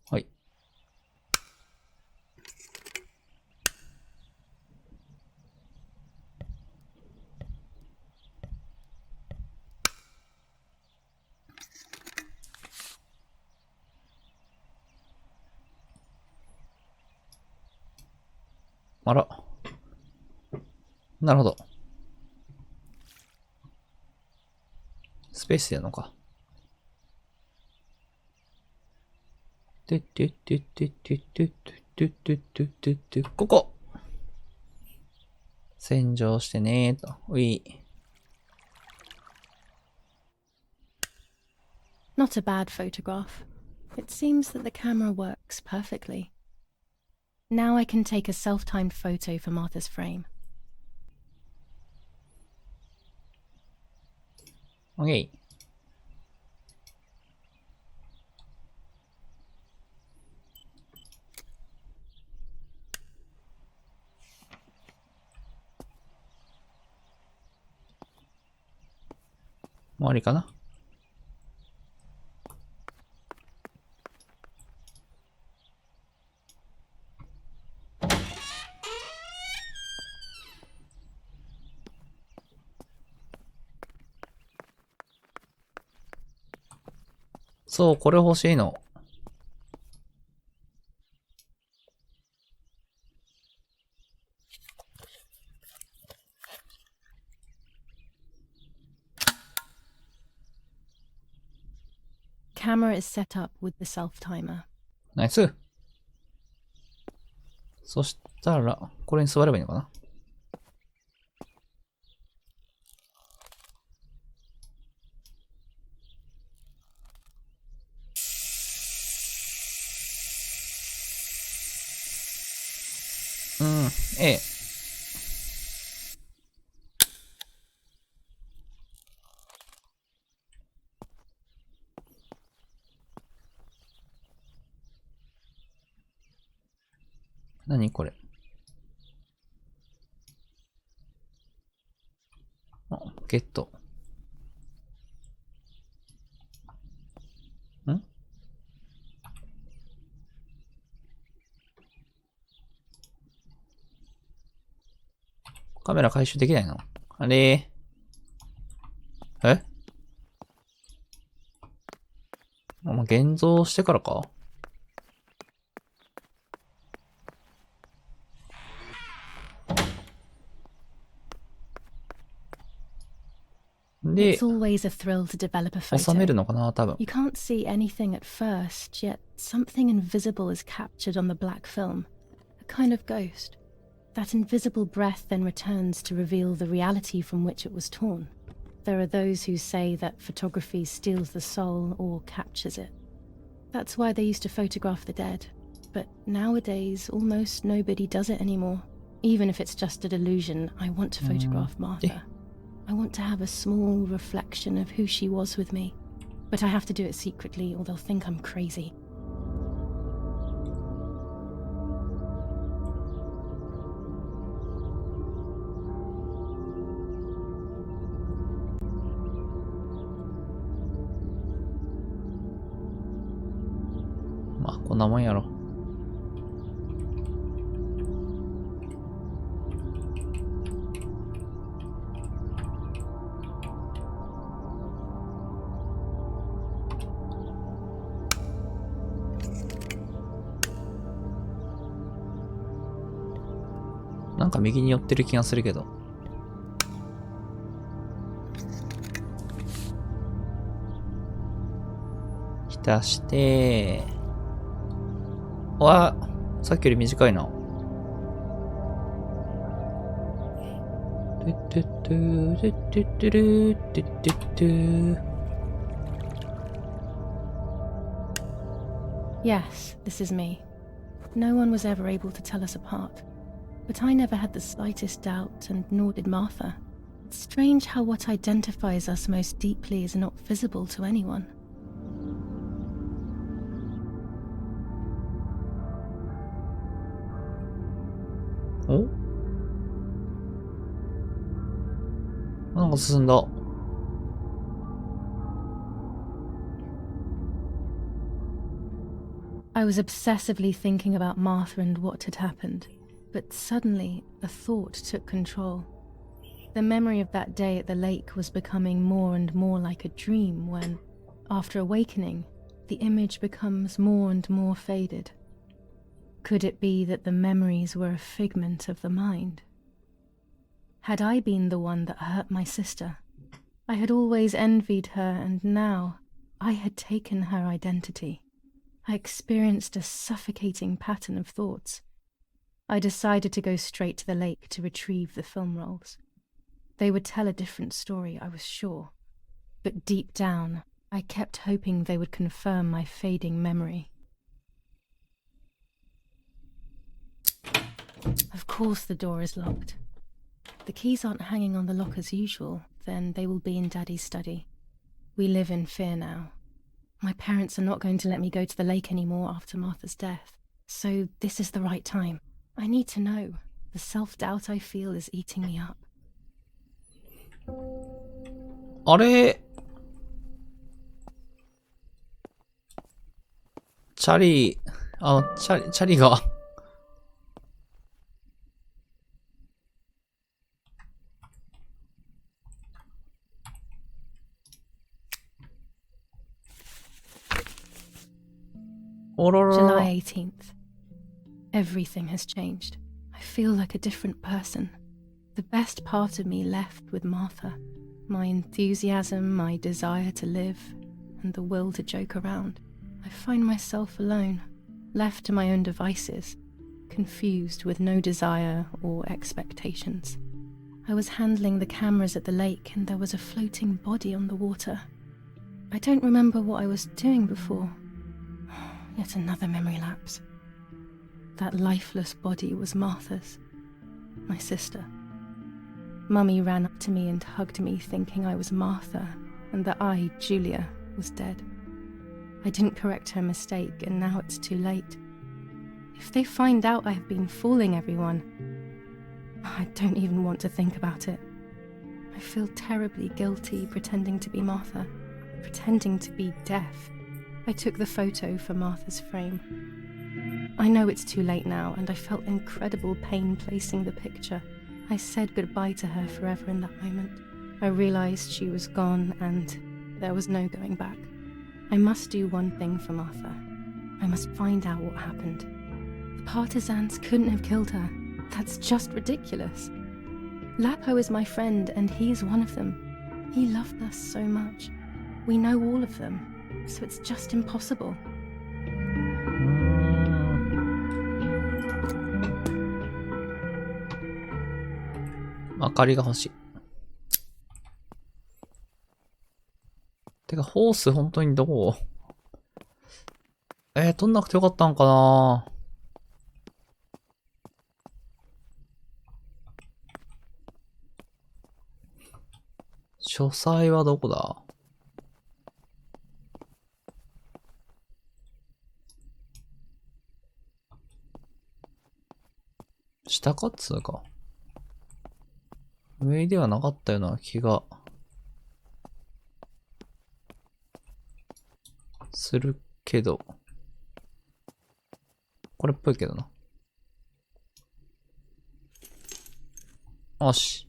はい。あら。なるほど。スペースでやるのか。ここ洗浄してねーと。うい。
Not a bad photograph. It seems that the camera works perfectly. Now I can take a self-timed photo for Martha's frame.
OK。終わりかな。そう、これ欲しいの。
Camera is set up with the self-timer.
ナイス。そしたら、これに座ればいいのかな。ええ。何これ。あ、ゲット。ん？カメラ回収できないの？あれもう現像してからか？で、
It's always a thrill to develop a
収める
photo.
のかな多分。
You can't see anything at first, yet something invisible is captured on the black film. A kind of ghost. That invisible breath then returns to reveal the reality from which it was torn. There are those who say that photography steals the soul or captures it. That's why they used to photograph the dead. But nowadays, almost nobody does it anymore. Even if it's just a delusion, I want to photograph Martha. I want to have a small reflection of who she was with me. But I have to do it secretly or they'll think I'm crazy.
まあ、こんなもんやろ。なんか右に寄ってる気がするけど。浸して、わ、さっきより短いな。
Yes, this is me. No one was ever able to tell us apart. But I never had the slightest doubt, and nor did Martha. It's strange how what identifies us most deeply is not visible to anyone.
Oh? なんか進んだ。
I was obsessively thinking about Martha and what had happened, but suddenly a thought took control. The memory of that day at the lake was becoming more and more like a dream when, after awakening, the image becomes more and more faded. Could it be that the memories were a figment of the mind? Had I been the one that hurt my sister? I had always envied her, and now I had taken her identity. I experienced a suffocating pattern of thoughts. I decided to go straight to the lake to retrieve the film rolls. They would tell a different story, I was sure. But deep down, I kept hoping they would confirm my fading memory. Of course the door is locked. The keys aren't hanging on the lock as usual, then they will be in Daddy's study. We live in fear now. My parents are not going to let me go to the lake anymore after Martha's death, so this is the right time. I need to know. The self-doubt I feel is eating me up.
あれチャリが
July 18th. Everything has changed. I feel like a different person. The best part of me left with Martha. My enthusiasm, my desire to live, and the will to joke around. I find myself alone, left to my own devices, confused with no desire or expectations. I was handling the cameras at the lake and there was a floating body on the water. I don't remember what I was doing before. Yet another memory lapse. That lifeless body was Martha's, my sister. Mummy ran up to me and hugged me, thinking I was Martha and that I, Julia, was dead. I didn't correct her mistake, and now it's too late. If they find out I have been fooling everyone, I don't even want to think about it. I feel terribly guilty pretending to be Martha, pretending to be deaf. I took the photo for Martha's frame. I know it's too late now, and I felt incredible pain placing the picture. I said goodbye to her forever in that moment. I realized she was gone, and there was no going back. I must do one thing for Martha. I must find out what happened. The partisans couldn't have killed her. That's just ridiculous. Lapo is my friend, and he is one of them. He loved us so much. We know all of them, so it's just impossible.
明かりが欲しい。てか、ホース本当にどこ？取んなくてよかったんかな？書斎はどこだ？下かっつうか。上ではなかったような気がするけど、これっぽいけどな。よし。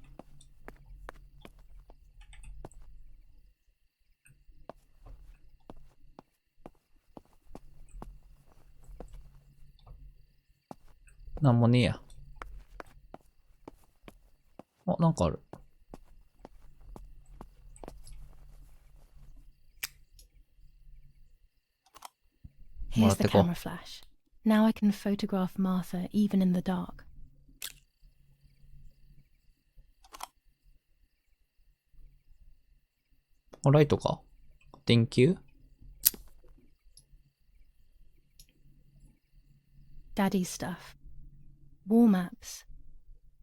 なんもねえや。あ、なんかある。
Here's the camera flash. Now I can photograph Martha even in the dark.
ライトか電球
Daddy stuff. War maps.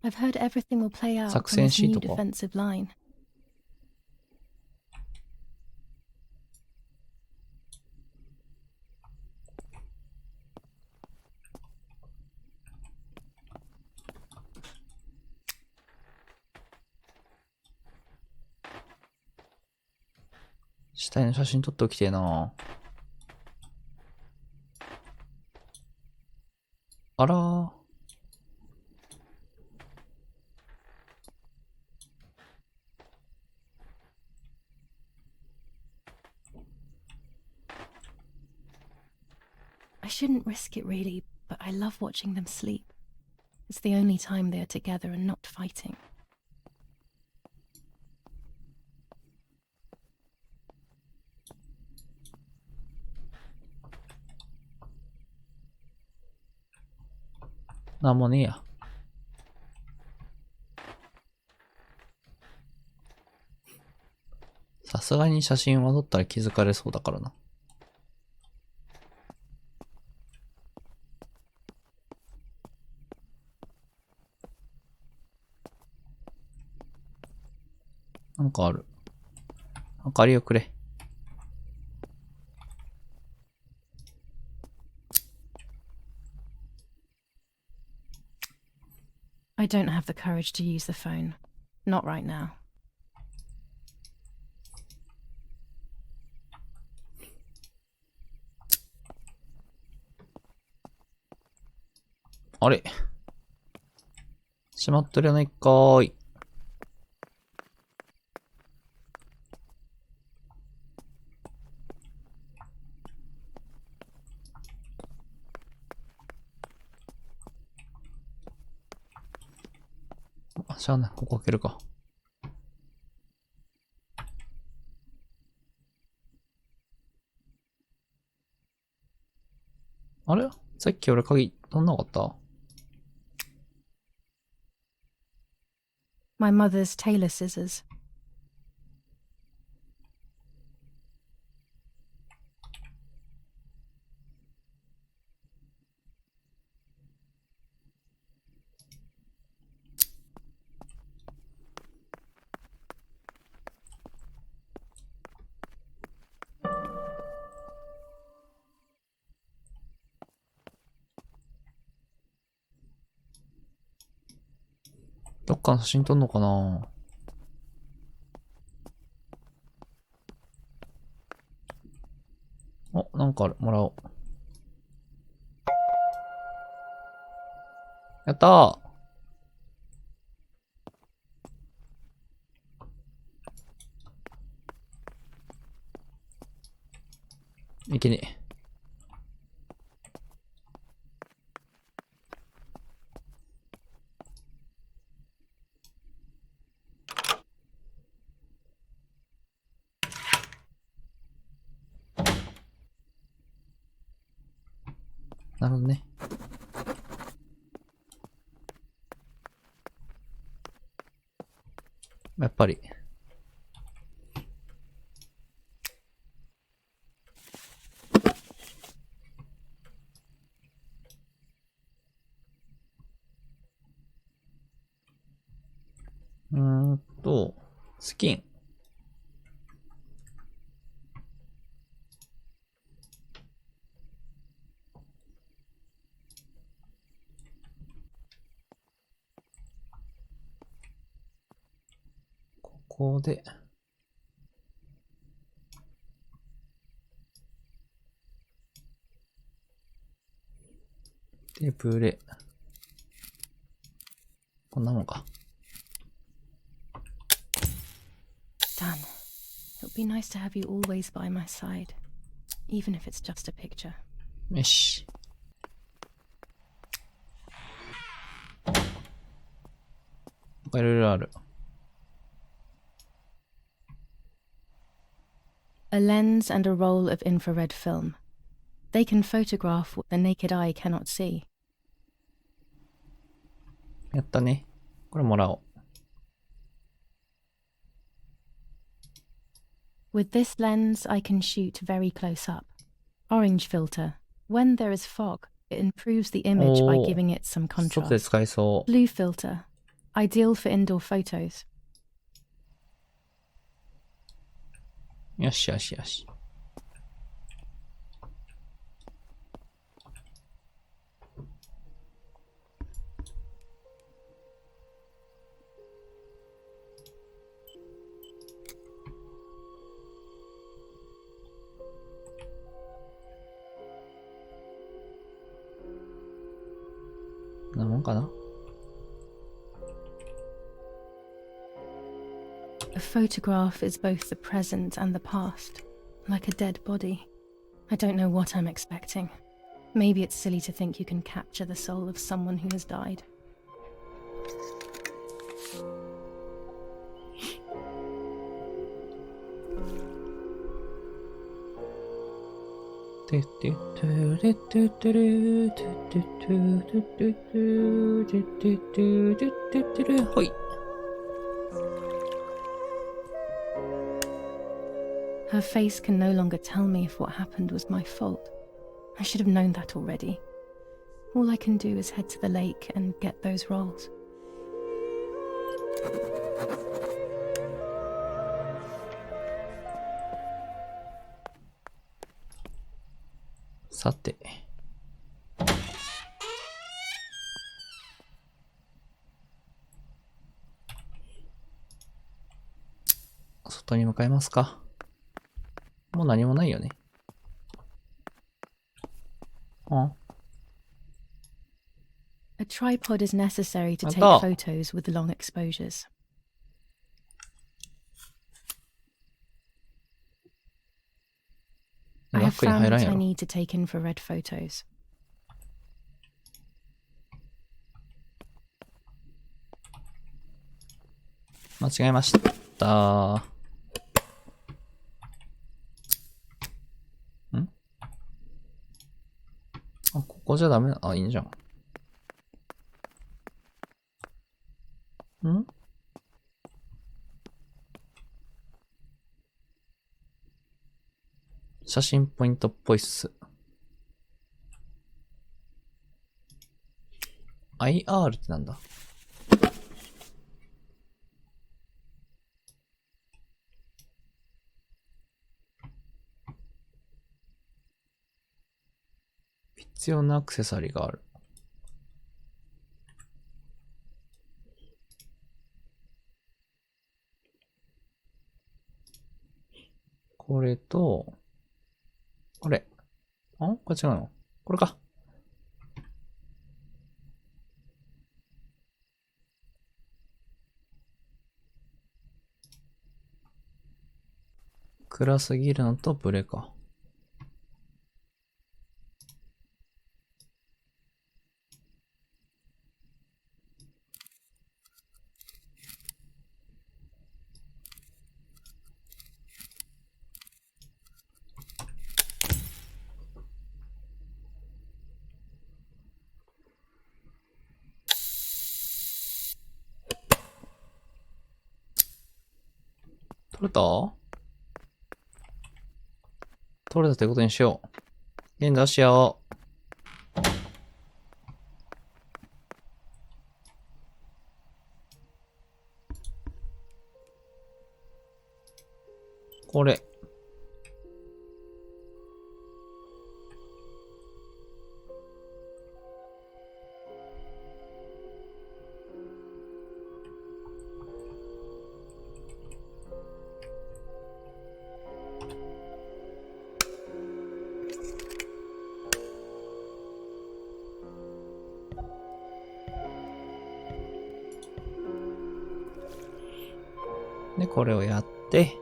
I've heard everything will play out
作
on
戦
this
シー
new
トか
defensive line.
死体の写真撮っておきてえな。あらー。
I shouldn't risk it really, but I love watching them sleep. It's the only time they are together and not fighting.
なんもねえや。さすがに写真は撮ったら気づかれそうだからな。なんかある。明かりをくれ。
I don't have the courage to use the phone. Not right now.
あれ閉まっとるやないかーい。しゃあない、ここ開けるか。あれさっき俺鍵取んなかった？
My mother's tailor scissors.
どっかの写真撮んのかな？お、なんかある。もらおう。やったー。いけねえ。なるほどね。やっぱり。スキン。ここで。で、ブレ。こんなもんか。
Dan, it would be nice to have you always by my side, even if it's just a picture.
よし。なんかいろいろある。
A lens and a roll of infrared film. They can photograph what the naked eye cannot see.
やったね。これもらおう。
With this lens, I can shoot very close up. Orange filter. When there is fog, it improves the image by giving it some
外で
contrast.
使えそう。
Blue filter. Ideal for indoor photos.
よしよしよし。なもんかな。
A photograph is both the present and the past, like a dead body. I don't know what I'm expecting. Maybe it's silly to think you can capture the soul of someone who has died.
てってってれってってれてってってれってってれてってってれってってれはい。
Her face can no longer tell me if what happened was my fault. I should have known that already. All I can do is head to the lake and get those rolls.
さて。外に向かいますか。もう何もないよね。あ。
A tripod is necessary to take
Ata.
photos with long exposures.
バ
I
ッ
have
クに
found
入らん
what
や
I
ろ。
need to take infrared photos.
間違えました。ん？あ、ここじゃダメな。あ、いいんじゃん。ん？写真ポイントっぽいっす。IR ってなんだ？必要なアクセサリーがある。これと、これ。あ？これ違うの？これか。暗すぎるのとブレか。取れた？取れたということにしよう。現出しよう。これ。で、これをやって、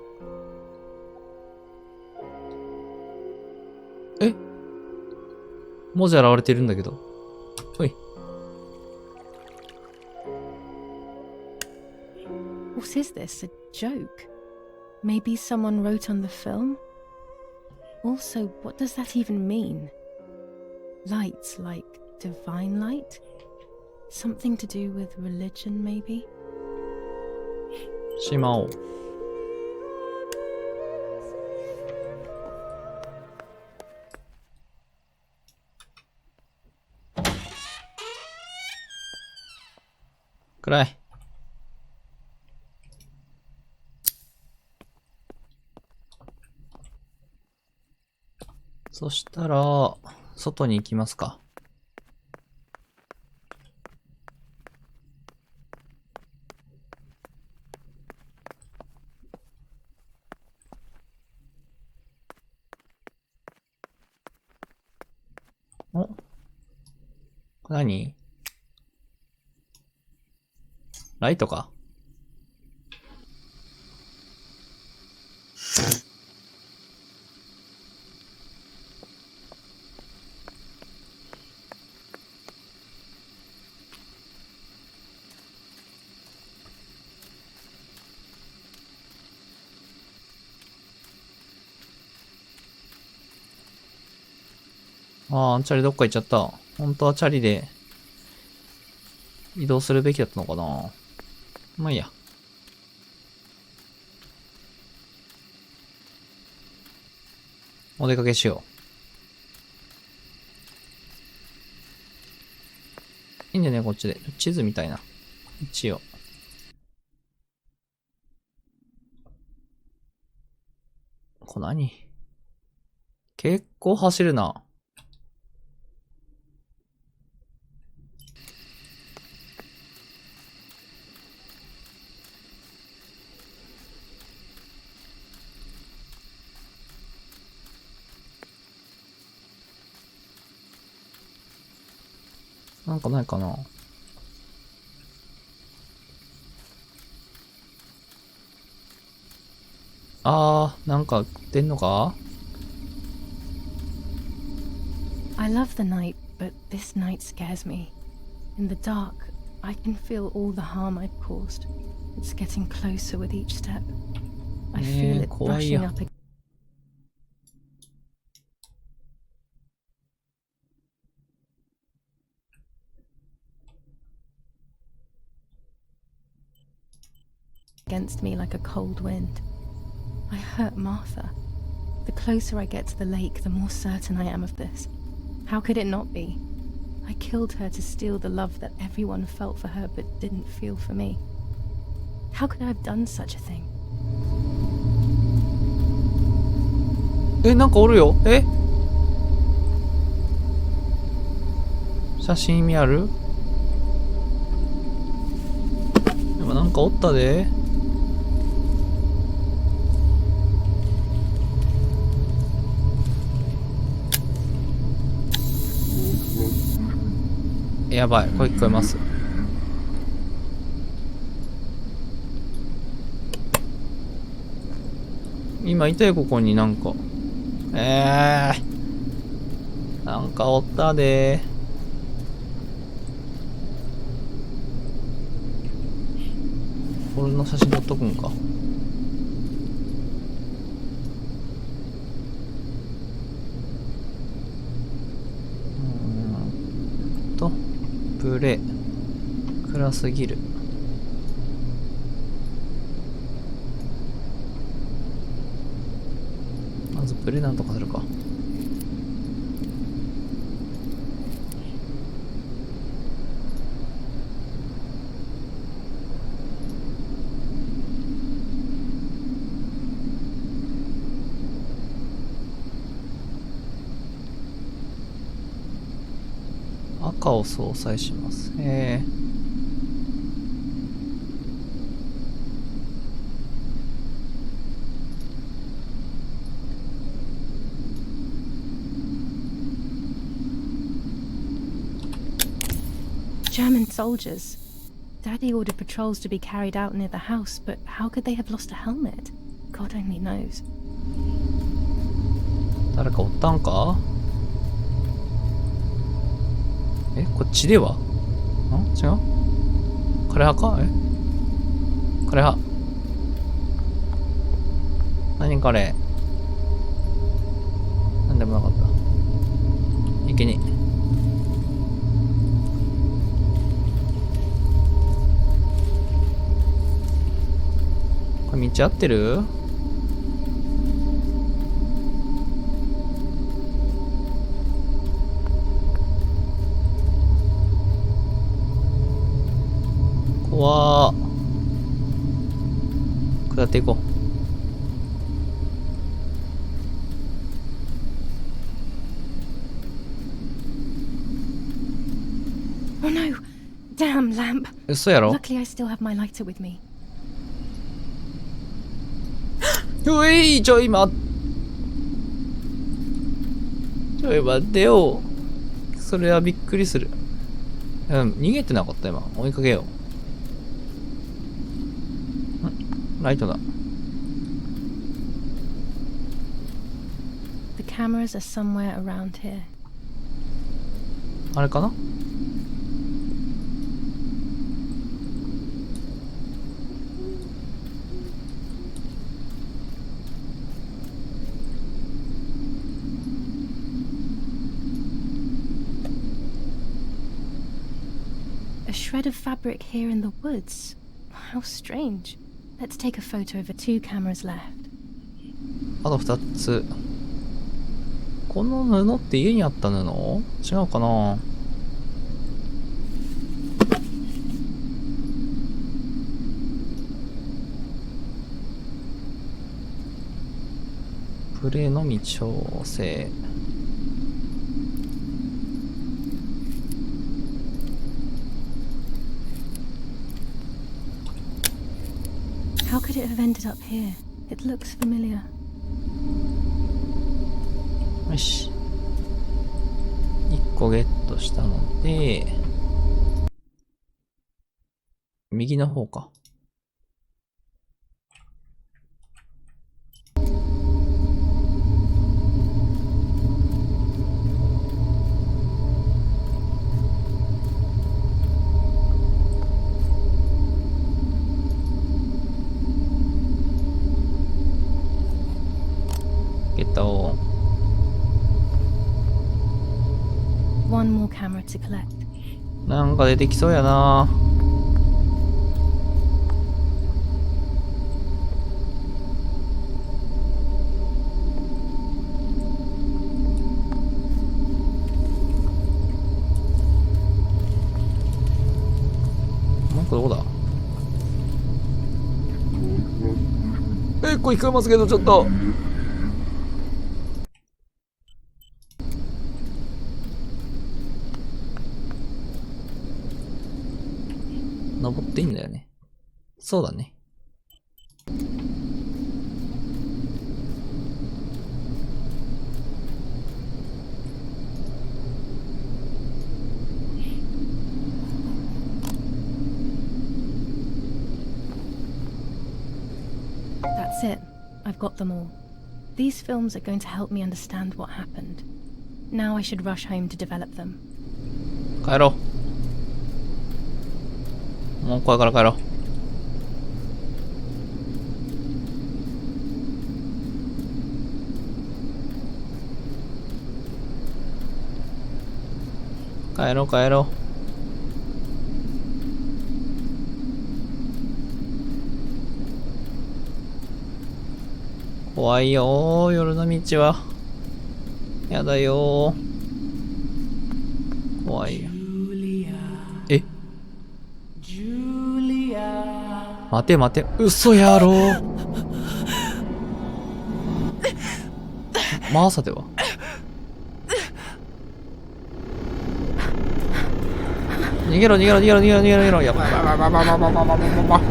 え？文字現れてるんだけど。ほい。
What is this? A joke? Maybe someone wrote on the film? Also, what does that even mean? Lights like divine light? Something to do with religion, maybe?
しまおう。暗い。そしたら、外に行きますか。お、これ何？ライトか。ああ、チャリどっか行っちゃった。本当はチャリで移動するべきだったのかな。まあいいや。お出かけしよう。いいんじゃねこっちで。地図みたいな。一応。これ何？結構走るな。なんかないかな。なんか出んのか？
I love the night, but this night scares me. In the dark, I can feel all the harm I've caused. It's getting closer with each step. I feel it
怖いよ。
brushing up against me like a cold wind. I hurt Martha. The closer I get to the lake, the more certain I am of this. How could it not be? I killed her to steal the love that everyone felt for her but didn't feel for me. How could I have done such a thing?
なんかおるよ。写真意味ある？でもなんかおったで。やばい、声聞こえます。今いたよ、ここになんか。なんかおったで。これの写真撮っとくんか。プレ暗すぎる。まずプレなんとかするか。赤を相殺します。
German soldiers. Daddy ordered patrols to be carried out near the house, but how could they have lost a helmet? God only knows.
誰かおったんか？こっちでは？違う？枯葉か？枯葉。何これ？なんでもなかった。いけに。これ道合ってる？こうわー。下っていこう。
Oh no! Damn lamp.
嘘やろ？
Luckily, I still have my lighter with me.
うい、ちょい待ってよ。それはびっくりする。逃げてなかった今。追いかけよう。ライトだ。
The cameras are somewhere around here.
あれかな？A
shred of fabric here in the woods. How strange. Let's take a photo of the 2 cameras left.
あと2つ。この布って家にあった布？違うかな？プレイのみ調整。
How could it have ended up here? It looks familiar.
よし。1個ゲットしたので、右の方か。ゲット。
One more camera to collect.
なんか出てきそうやな。なんかどこだ？これ聞こえますけど、ちょっと。登っていいんだよね。そうだね。
That's it. I've got them all. These films are going to help me understand what happened. Now I should rush home to develop them.
帰ろう。もうこれから帰ろう。帰ろう帰ろう。怖いよー、夜の道は。やだよー。怖いよ。え？待て待て、嘘やろー。マーサでは？逃げろ逃げろ逃げろ逃げろ逃げろ逃げろ。やばいやばいやばいやばいやばいやばいやばいやばい。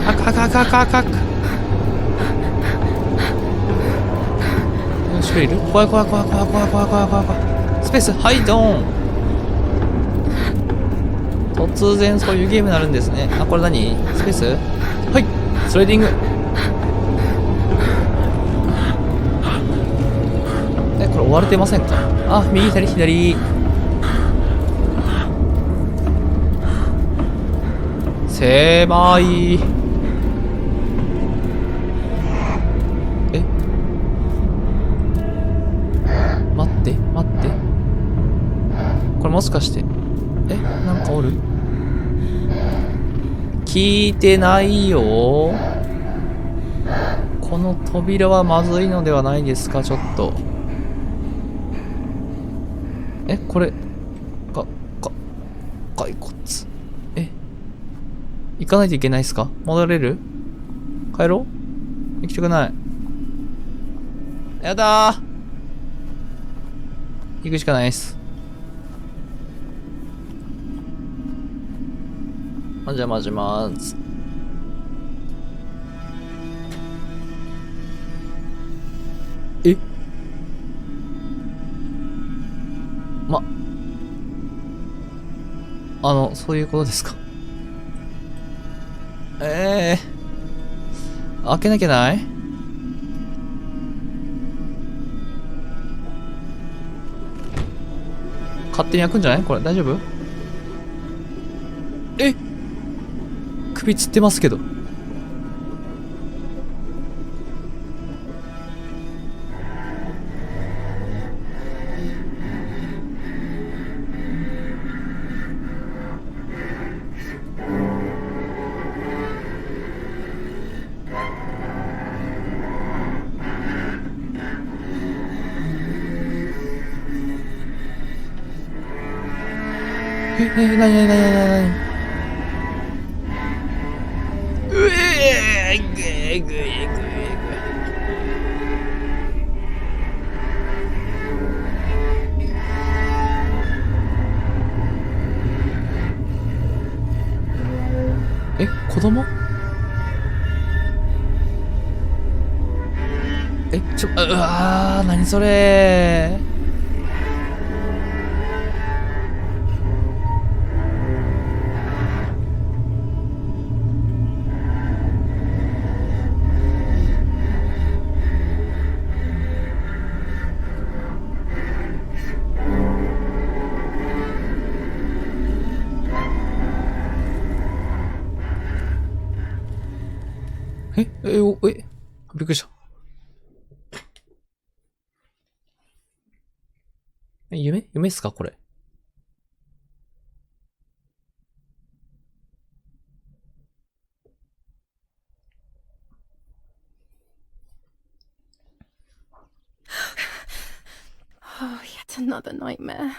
あかあかあかあかあか。シュリル？怖い怖い怖い怖い怖い怖い怖い怖い怖い。スペース、はいドーン。突然そういうゲームになるんですね。あ、これ何？スペース？はい、スライディング。これ追われてませんか？あ、右左左。狭い。え？待って待って。これもしかして、なんかおる？聞いてないよ。この扉はまずいのではないですか？ちょっと。これ骸骨。行かないといけないっすか？戻れる？帰ろう？行きたくない。やだー。行くしかないっす。お邪魔しまーす。え？そういうことですか。開けなきゃない？勝手に開くんじゃない？これ大丈夫？え？首つってますけど。なになになになになに。うえーぐえぐえぐえぐ。子供？うわー、なにそれー。びっくりした。夢っすかこれ。
Oh, yet another nightmare.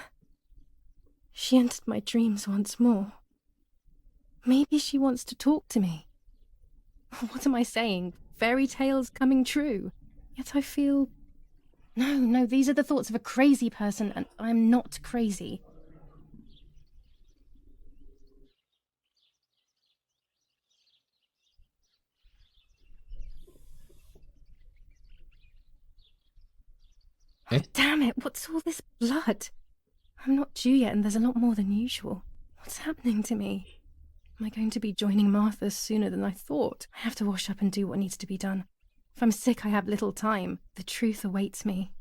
She entered my dreams once more. Maybe she wants to talk to me. What am I saying? Fairy tales coming true. Yet I feel... No, these are the thoughts of a crazy person, and I'm not crazy. Oh, damn it, what's all this blood? I'm not due yet, and there's a lot more than usual. What's happening to me? Am I going to be joining Martha sooner than I thought? I have to wash up and do what needs to be done. If I'm sick, I have little time. The truth awaits me.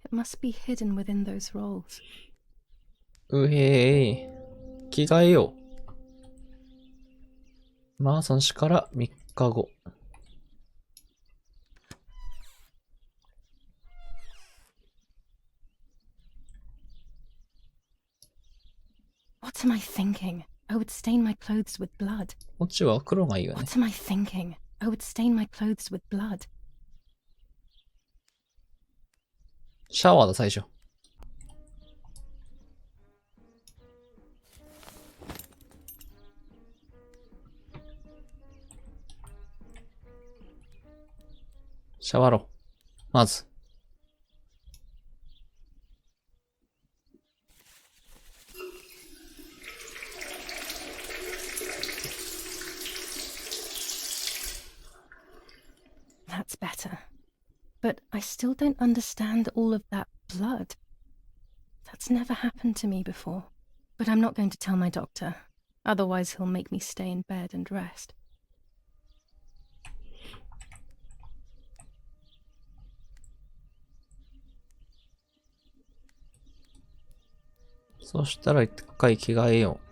It must be hidden within those rolls.
着替えよう。まあ、その死から3日後。
What am I thinking? I would stain my clothes with blood.
こっちは黒がいいよね。
What am I thinking? I would stain my clothes with blood.
シャワーだ、最初。シャワろう。まず。
That's better. But I still don't understand all of that blood. That's never happened to me before. But I'm not going to tell my doctor. Otherwise he'll make me stay in bed and rest.
そしたら一回着替えよう。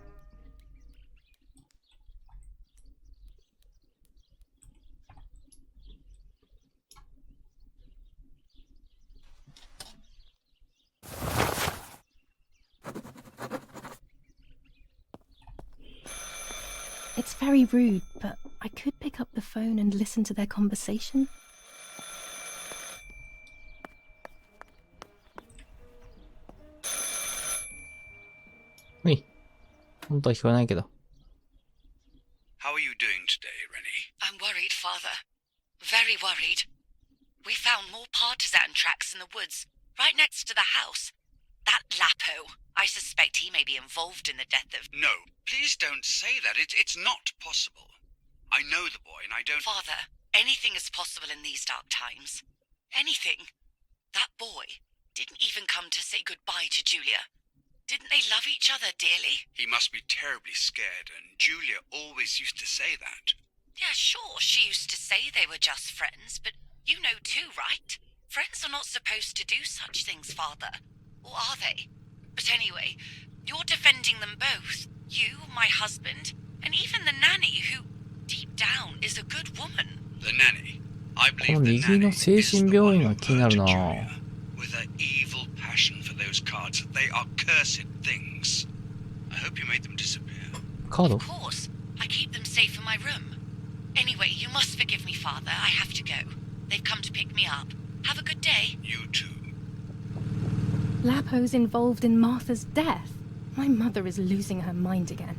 It's very rude, but I could pick up the phone and listen to their conversation.
本当は聞こえないけど。
How are you doing today, Rennie?
I'm worried, Father. Very worried. We found more partisan tracks in the woods, right next to the house. That Lapo, I suspect he may be involved in the death of...
No, please don't say that. It's not possible. I know the boy and I don't...
Father, anything is possible in these dark times. Anything. That boy didn't even come to say goodbye to Julia. Didn't they love each other dearly?
He must be terribly scared, and Julia always used to say that.
Yeah, sure, she used to say they were just friends, but you know too, right? Friends are not supposed to do such things, Father. Or are they? But anyway, you're defending them both. You, my husband, and even the nanny who, deep down, is a good woman.
The nanny. I
この
believe the
右の
nanny
精
is the
神
one
病院
who
が気になる
hurt
な。
Julia with her evil passion for those cards. They are cursed things. I hope you made them disappear.
カード
Of course. I keep them safe in my room. Anyway, you must forgive me, Father. I have to go. They've come to pick me up. Have a good day.
You too.
Lapo's involved in Martha's death. My mother is losing her mind again.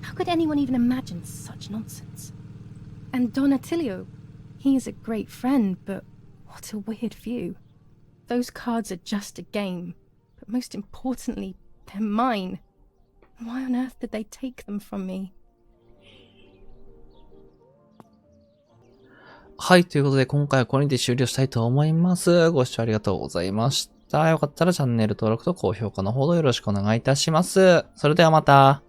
How could anyone even imagine such nonsense? And Don Attilio, he is a great friend, but what a weird view. Those cards are just a game, but most importantly, they're mine. Why on earth did they take them from me?
はい、ということで今回はこれにて終了したいと思います。ご視聴ありがとうございました。よかったらチャンネル登録と高評価のほどよろしくお願いいたします。それではまた。